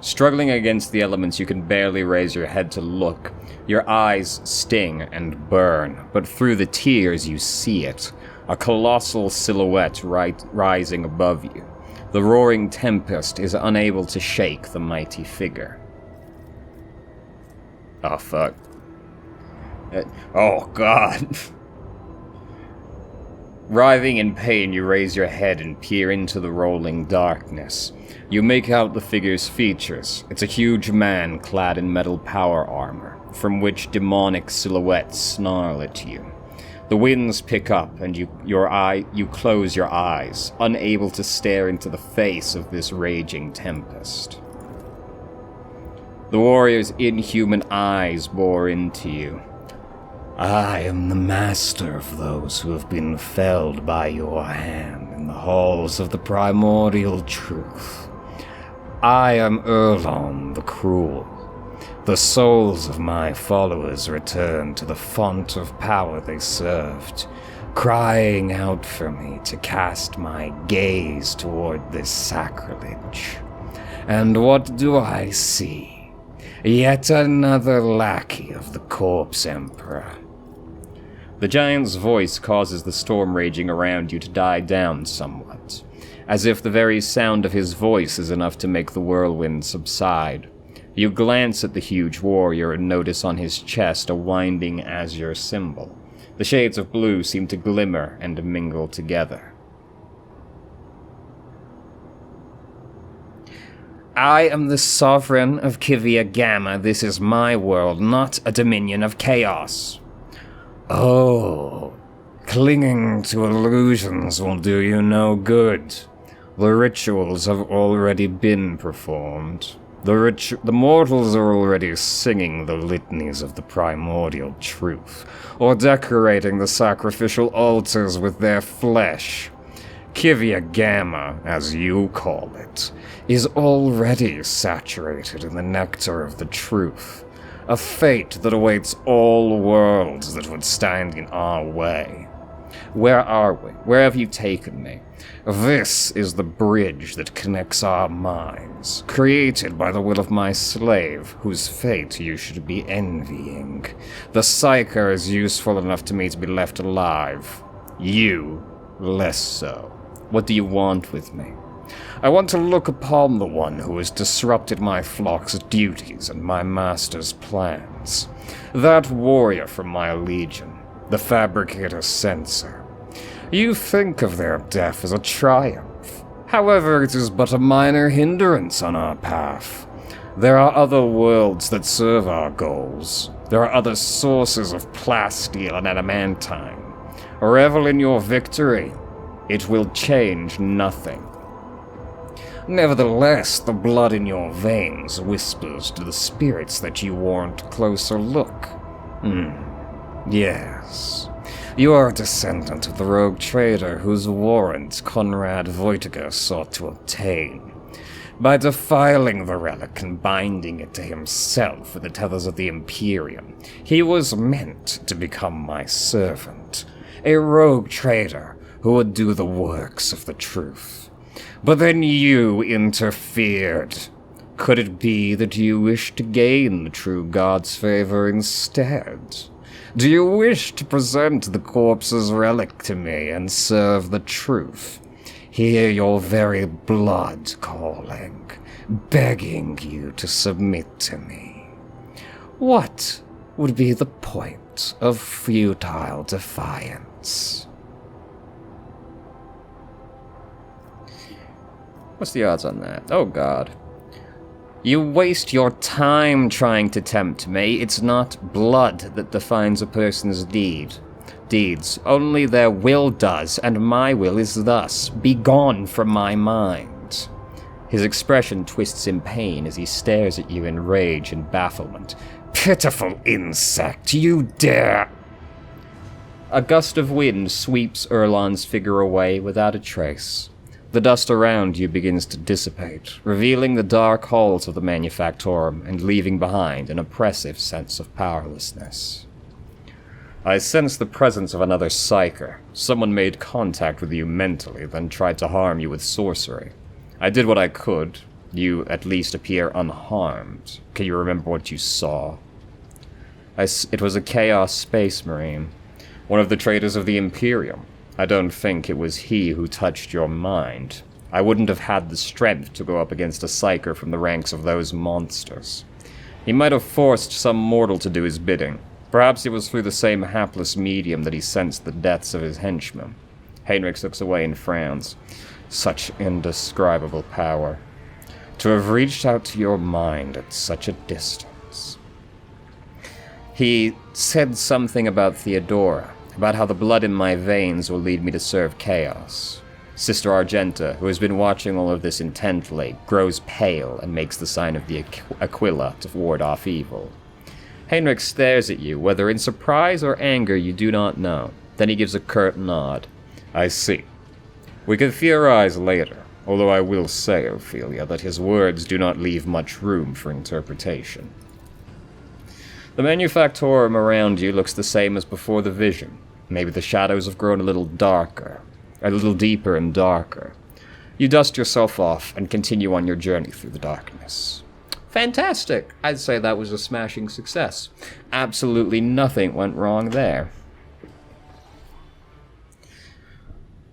Struggling against the elements, you can barely raise your head to look. Your eyes sting and burn, but through the tears you see it. A colossal silhouette rising above you. The roaring tempest is unable to shake the mighty figure. Oh, fuck. Oh, God. Writhing in pain, you raise your head and peer into the rolling darkness. You make out the figure's features. It's a huge man clad in metal power armor, from which demonic silhouettes snarl at you. The winds pick up, and you close your eyes, unable to stare into the face of this raging tempest. The warrior's inhuman eyes bore into you. I am the master of those who have been felled by your hand in the halls of the primordial truth. I am Erlon the Cruel. The souls of my followers return to the font of power they served, crying out for me to cast my gaze toward this sacrilege. And what do I see? Yet another lackey of the Corpse Emperor. The giant's voice causes the storm raging around you to die down somewhat, as if the very sound of his voice is enough to make the whirlwind subside. You glance at the huge warrior and notice on his chest a winding azure symbol. The shades of blue seem to glimmer and mingle together. I am the sovereign of Kivia Gamma. This is my world, not a dominion of chaos. Oh, clinging to illusions will do you no good. The rituals have already been performed. The mortals are already singing the litanies of the primordial truth, or decorating the sacrificial altars with their flesh. Kivia Gamma, as you call it, is already saturated in the nectar of the truth, a fate that awaits all worlds that would stand in our way. Where are we? Where have you taken me? This is the bridge that connects our minds, created by the will of my slave, whose fate you should be envying. The Psyker is useful enough to me to be left alive. You, less so. What do you want with me? I want to look upon the one who has disrupted my flock's duties and my master's plans. That warrior from my legion, the Fabricator Censor. You think of their death as a triumph. However, it is but a minor hindrance on our path. There are other worlds that serve our goals. There are other sources of plasteel and adamantine. Revel in your victory. It will change nothing. Nevertheless, the blood in your veins whispers to the spirits that you warrant a closer look. Yes. You are a descendant of the rogue trader whose warrant Conrad Voitiger sought to obtain. By defiling the relic and binding it to himself with the tethers of the Imperium, he was meant to become my servant, a rogue trader who would do the works of the truth. But then you interfered. Could it be that you wished to gain the true God's favor instead? Do you wish to present the corpse's relic to me and serve the truth? Hear your very blood calling, begging you to submit to me. What would be the point of futile defiance? What's the odds on that? Oh god. You waste your time trying to tempt me. It's not blood that defines a person's deeds. Only their will does, and my will is thus. Begone from my mind. His expression twists in pain as he stares at you in rage and bafflement. Pitiful insect, you dare! A gust of wind sweeps Erlon's figure away without a trace. The dust around you begins to dissipate, revealing the dark halls of the Manufactorum and leaving behind an oppressive sense of powerlessness. I sense the presence of another Psyker. Someone made contact with you mentally, then tried to harm you with sorcery. I did what I could. You at least appear unharmed. Can you remember what you saw? It was a Chaos Space Marine, one of the traders of the Imperium. I don't think it was he who touched your mind. I wouldn't have had the strength to go up against a Psyker from the ranks of those monsters. He might have forced some mortal to do his bidding. Perhaps it was through the same hapless medium that he sensed the deaths of his henchmen. Heinrich looks away and frowns. Such indescribable power. To have reached out to your mind at such a distance. He said something about Theodora. About how the blood in my veins will lead me to serve chaos. Sister Argenta, who has been watching all of this intently, grows pale and makes the sign of the Aquila to ward off evil. Heinrich stares at you, whether in surprise or anger you do not know. Then he gives a curt nod. I see. We can theorize later, although I will say, Ophelia, that his words do not leave much room for interpretation. The Manufactorum around you looks the same as before the vision. Maybe the shadows have grown a little darker, a little deeper and darker. You dust yourself off and continue on your journey through the darkness. Fantastic! I'd say that was a smashing success. Absolutely nothing went wrong there.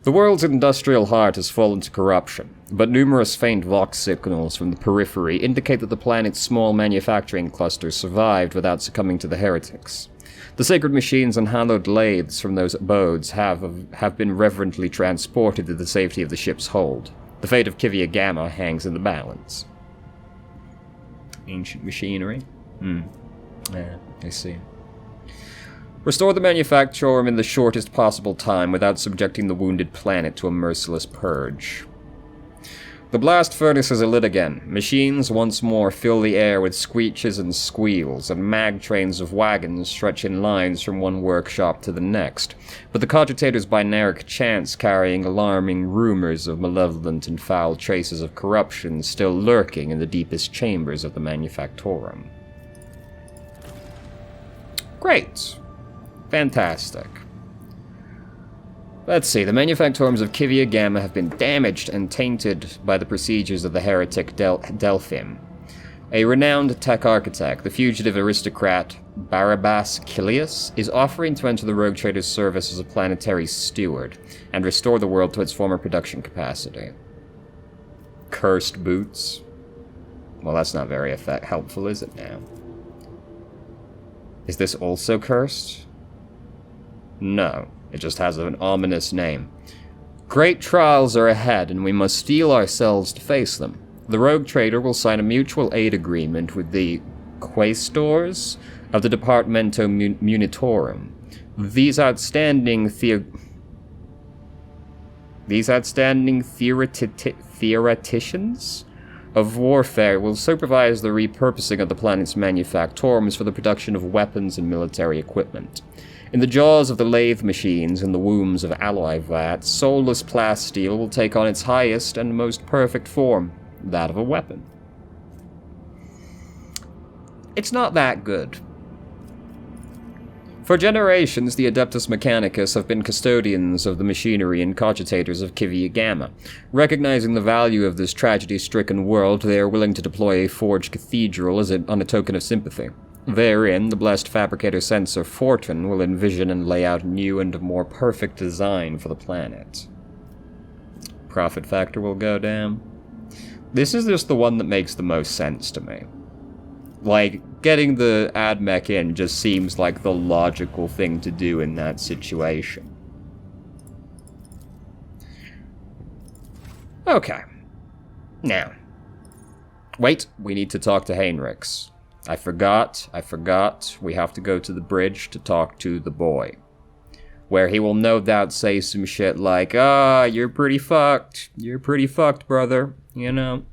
The world's industrial heart has fallen to corruption, but numerous faint Vox signals from the periphery indicate that the planet's small manufacturing cluster survived without succumbing to the heretics. The sacred machines and hallowed lathes from those abodes have been reverently transported to the safety of the ship's hold. The fate of Kivia Gamma hangs in the balance. Ancient machinery? Yeah, I see. Restore the Manufactorum in the shortest possible time without subjecting the wounded planet to a merciless purge. The blast furnaces are lit again. Machines once more fill the air with screeches and squeals, and mag trains of wagons stretch in lines from one workshop to the next. But the cogitator's binaric chants carrying alarming rumors of malevolent and foul traces of corruption still lurking in the deepest chambers of the Manufactorum. Great. Fantastic. Let's see, the Manufactorums of Kivia Gamma have been damaged and tainted by the procedures of the heretic Delphim. A renowned tech architect, the fugitive aristocrat Barabbas Kilius, is offering to enter the Rogue Trader's service as a planetary steward and restore the world to its former production capacity. Cursed boots. Well, that's not very helpful, is it now? Is this also cursed? No. It just has an ominous name. Great trials are ahead, and we must steel ourselves to face them. The Rogue Trader will sign a mutual aid agreement with the Quaestors of the Departamento Munitorum. These outstanding theoreticians of warfare will supervise the repurposing of the planet's manufactorums for the production of weapons and military equipment. In the jaws of the lathe machines and the wombs of alloy vats, soulless plasteel will take on its highest and most perfect form, that of a weapon. It's not that good. For generations, the Adeptus Mechanicus have been custodians of the machinery and cogitators of Kivia Gamma. Recognizing the value of this tragedy-stricken world, they are willing to deploy a forged cathedral on a token of sympathy. Therein, the blessed fabricator Sensor Fortune will envision and lay out new and more perfect design for the planet. Profit factor will go down. This is just the one that makes the most sense to me. Like, getting the AdMech in just seems like the logical thing to do in that situation. Okay. Now. Wait, we need to talk to Heinrichs. I forgot. We have to go to the bridge to talk to the boy. Where he will no doubt say some shit like, you're pretty fucked. You're pretty fucked, brother. You know.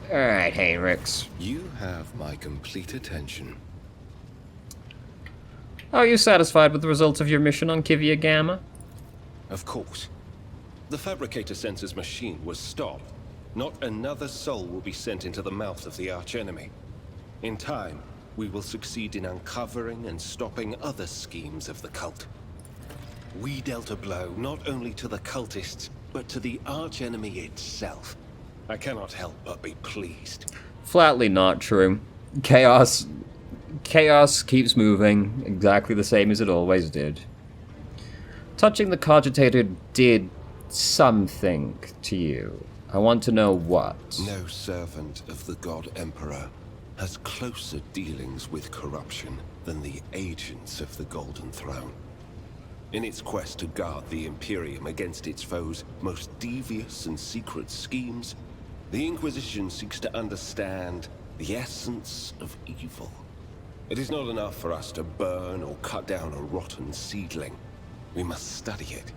Alright, Heinrichs. You have my complete attention. Are you satisfied with the results of your mission on Kivia Gamma? Of course. The Fabricator Sensor's machine was stopped. Not another soul will be sent into the mouth of the archenemy. In time, we will succeed in uncovering and stopping other schemes of the cult. We dealt a blow not only to the cultists, but to the archenemy itself. I cannot help but be pleased. Flatly not true. Chaos keeps moving, exactly the same as it always did. Touching the cogitator did something to you. I want to know what. No servant of the God Emperor has closer dealings with corruption than the agents of the Golden Throne. In its quest to guard the Imperium against its foes' most devious and secret schemes, the Inquisition seeks to understand the essence of evil. It is not enough for us to burn or cut down a rotten seedling. We must study it,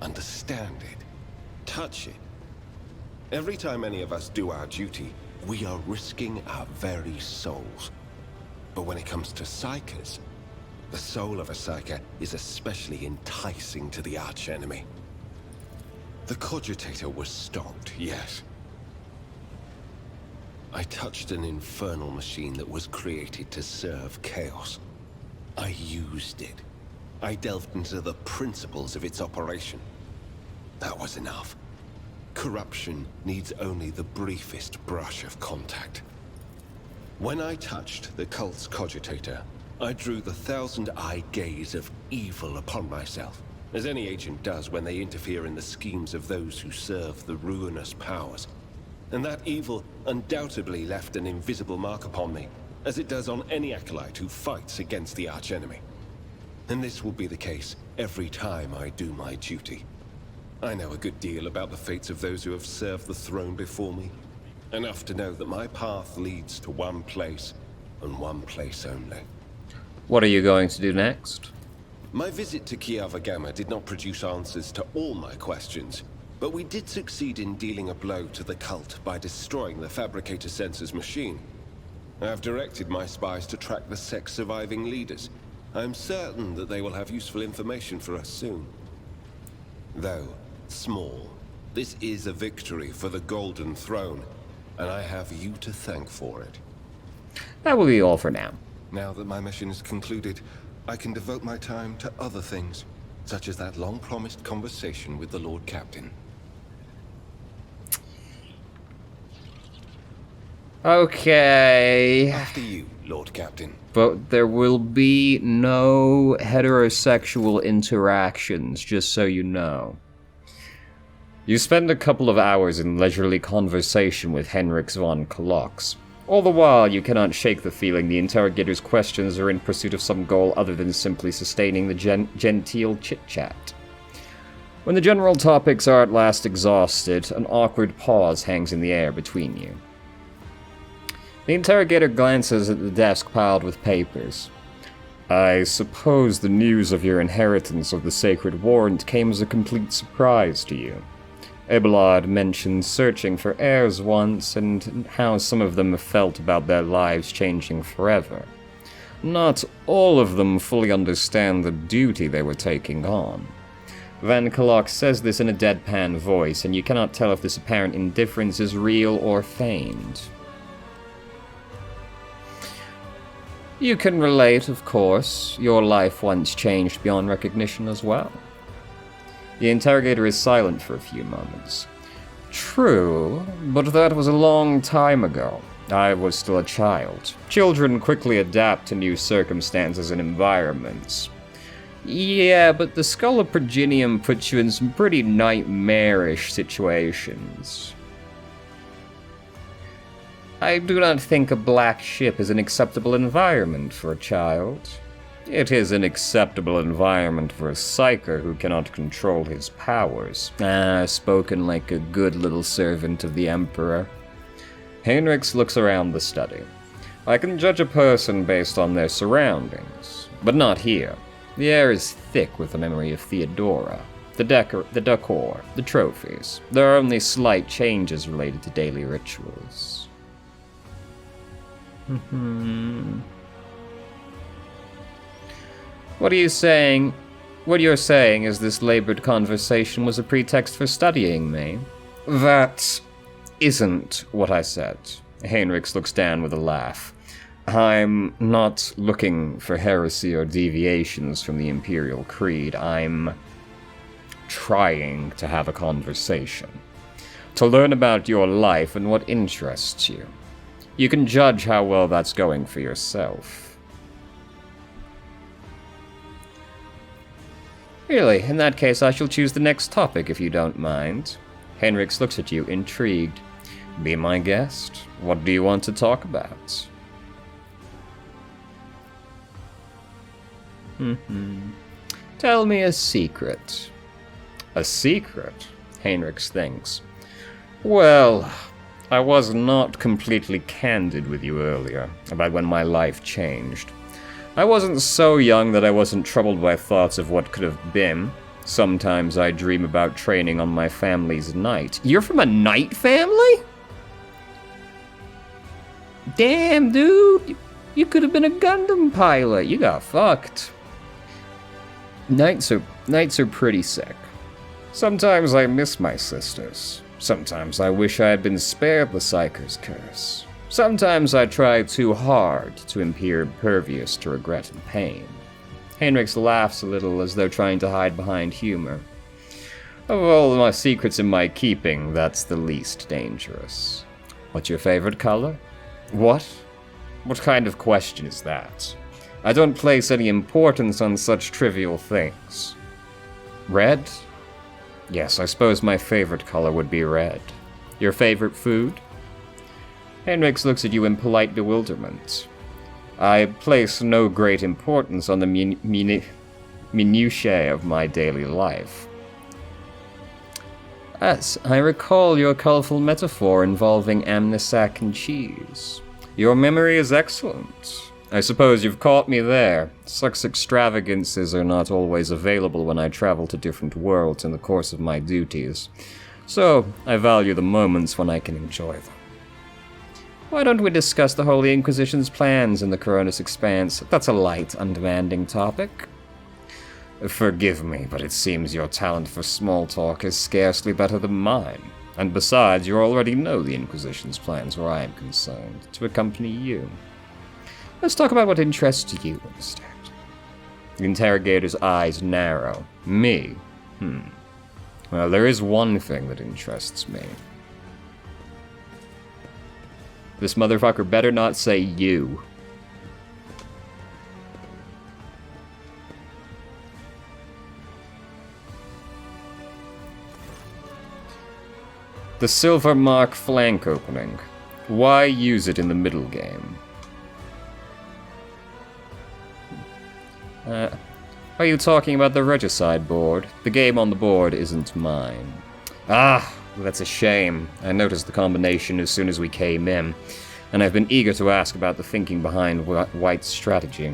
understand it, touch it. Every time any of us do our duty, we are risking our very souls. But when it comes to psykers, the soul of a psyker is especially enticing to the archenemy. The cogitator was stopped, yes. I touched an infernal machine that was created to serve chaos. I used it. I delved into the principles of its operation. That was enough. Corruption needs only the briefest brush of contact. When I touched the cult's cogitator, I drew the thousand-eye gaze of evil upon myself, as any agent does when they interfere in the schemes of those who serve the ruinous powers. And that evil undoubtedly left an invisible mark upon me, as it does on any acolyte who fights against the archenemy. And this will be the case every time I do my duty. I know a good deal about the fates of those who have served the throne before me. Enough to know that my path leads to one place, and one place only. What are you going to do next? My visit to Kivia Gamma did not produce answers to all my questions, but we did succeed in dealing a blow to the cult by destroying the Fabricator Sensor's machine. I have directed my spies to track the sect's surviving leaders. I am certain that they will have useful information for us soon. Though small, this is a victory for the Golden Throne, and I have you to thank for it. That will be all for now. Now that my mission is concluded, I can devote my time to other things, such as that long-promised conversation with the Lord Captain. Okay. After you, Lord Captain. But there will be no heterosexual interactions, just so you know. You spend a couple of hours in leisurely conversation with Henrik von Klox. All the while, you cannot shake the feeling the interrogator's questions are in pursuit of some goal other than simply sustaining the genteel chit-chat. When the general topics are at last exhausted, an awkward pause hangs in the air between you. The interrogator glances at the desk piled with papers. I suppose the news of your inheritance of the Sacred Warrant came as a complete surprise to you. Abelard mentioned searching for heirs once, and how some of them have felt about their lives changing forever. Not all of them fully understand the duty they were taking on. Van Kalok says this in a deadpan voice, and you cannot tell if this apparent indifference is real or feigned. You can relate, of course. Your life once changed beyond recognition as well. The interrogator is silent for a few moments. True, but that was a long time ago. I was still a child. Children quickly adapt to new circumstances and environments. Yeah, but the Skull of Progenium puts you in some pretty nightmarish situations. I do not think a black ship is an acceptable environment for a child. It is an acceptable environment for a psyker who cannot control his powers. Spoken like a good little servant of the Emperor. Heinrichs looks around the study. I can judge a person based on their surroundings, but not here. The air is thick with the memory of Theodora, the decor, the trophies. There are only slight changes related to daily rituals. What are you saying? What you're saying is this labored conversation was a pretext for studying me? That isn't what I said. Heinrichs looks down with a laugh. I'm not looking for heresy or deviations from the Imperial Creed. I'm trying to have a conversation. To learn about your life and what interests you. You can judge how well that's going for yourself. Really, in that case, I shall choose the next topic, if you don't mind. Heinrichs looks at you, intrigued. Be my guest. What do you want to talk about? Tell me a secret. A secret? Heinrichs thinks. Well, I was not completely candid with you earlier about when my life changed. I wasn't so young that I wasn't troubled by thoughts of what could have been. Sometimes I dream about training on my family's knight. You're from a knight family? Damn, dude. You could have been a Gundam pilot. You got fucked. Knights are pretty sick. Sometimes I miss my sisters. Sometimes I wish I had been spared the Psyker's curse. Sometimes I try too hard to appear impervious to regret and pain. Heinrichs laughs a little as though trying to hide behind humor. Of all my secrets in my keeping, that's the least dangerous. What's your favorite color? What? What kind of question is that? I don't place any importance on such trivial things. Red? Yes, I suppose my favorite color would be red. Your favorite food? Heinrichs looks at you in polite bewilderment. I place no great importance on the minutiae of my daily life. Yes, I recall your colorful metaphor involving amnisac and cheese. Your memory is excellent. I suppose you've caught me there. Such extravagances are not always available when I travel to different worlds in the course of my duties. So, I value the moments when I can enjoy them. Why don't we discuss the Holy Inquisition's plans in the Coronis Expanse? That's a light, undemanding topic. Forgive me, but it seems your talent for small talk is scarcely better than mine. And besides, you already know the Inquisition's plans where I am concerned, to accompany you. Let's talk about what interests you instead. The interrogator's eyes narrow. Me? Well, there is one thing that interests me. This motherfucker better not say you. The Silver Mark flank opening. Why use it in the middle game? Are you talking about the Regicide board? The game on the board isn't mine. Ah, that's a shame. I noticed the combination as soon as we came in, and I've been eager to ask about the thinking behind White's strategy.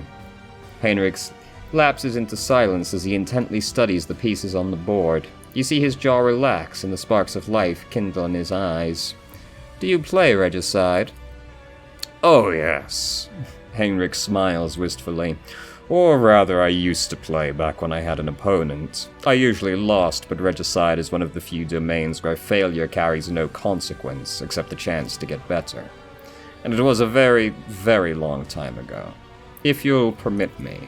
Heinrichs lapses into silence as he intently studies the pieces on the board. You see his jaw relax and the sparks of life kindle in his eyes. Do you play Regicide? Oh, yes. Heinrich smiles wistfully. Or rather, I used to play back when I had an opponent. I usually lost, but Regicide is one of the few domains where failure carries no consequence except the chance to get better. And it was a very, very long time ago. If you'll permit me.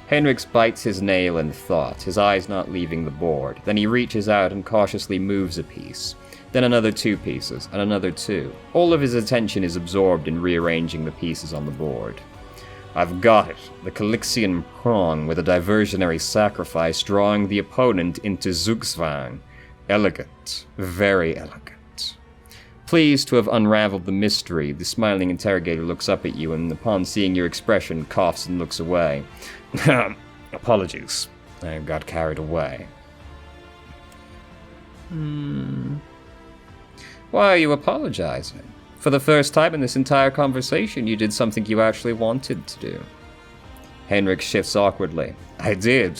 Henrix bites his nail in thought, his eyes not leaving the board. Then he reaches out and cautiously moves a piece. Then another 2 pieces, and another 2. All of his attention is absorbed in rearranging the pieces on the board. I've got it. The Calixian prong with a diversionary sacrifice drawing the opponent into Zugzwang. Elegant. Very elegant. Pleased to have unraveled the mystery, the smiling interrogator looks up at you and upon seeing your expression coughs and looks away. Apologies. I got carried away. Why are you apologizing? For the first time in this entire conversation, you did something you actually wanted to do. Henrik shifts awkwardly. I did.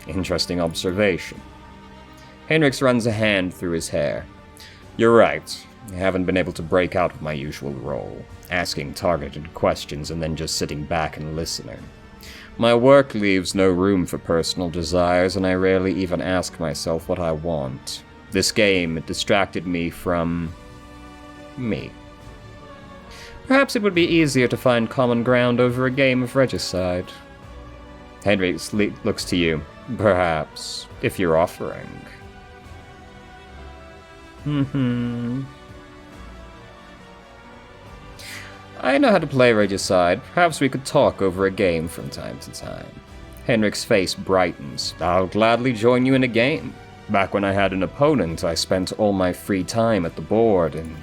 Interesting observation. Henrix runs a hand through his hair. You're right. I haven't been able to break out of my usual role, asking targeted questions and then just sitting back and listening. My work leaves no room for personal desires, and I rarely even ask myself what I want. This game distracted me from me. Perhaps it would be easier to find common ground over a game of Regicide. Henry looks to you. Perhaps, if you're offering. I know how to play Regicide. Perhaps we could talk over a game from time to time. Henrik's face brightens. I'll gladly join you in a game. Back when I had an opponent, I spent all my free time at the board, and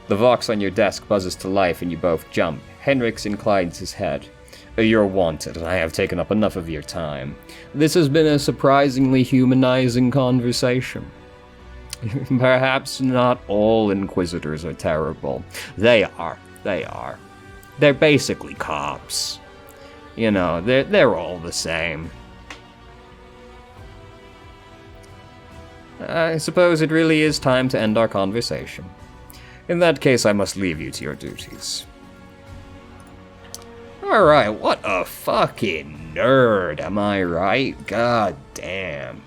the Vox on your desk buzzes to life and you both jump. Henrix inclines his head. You're wanted, and I have taken up enough of your time. This has been a surprisingly humanizing conversation. Perhaps not all Inquisitors are terrible. They are. They're basically cops. You know, they're all the same. I suppose it really is time to end our conversation. In that case, I must leave you to your duties. Alright, what a fucking nerd, am I right? God damn.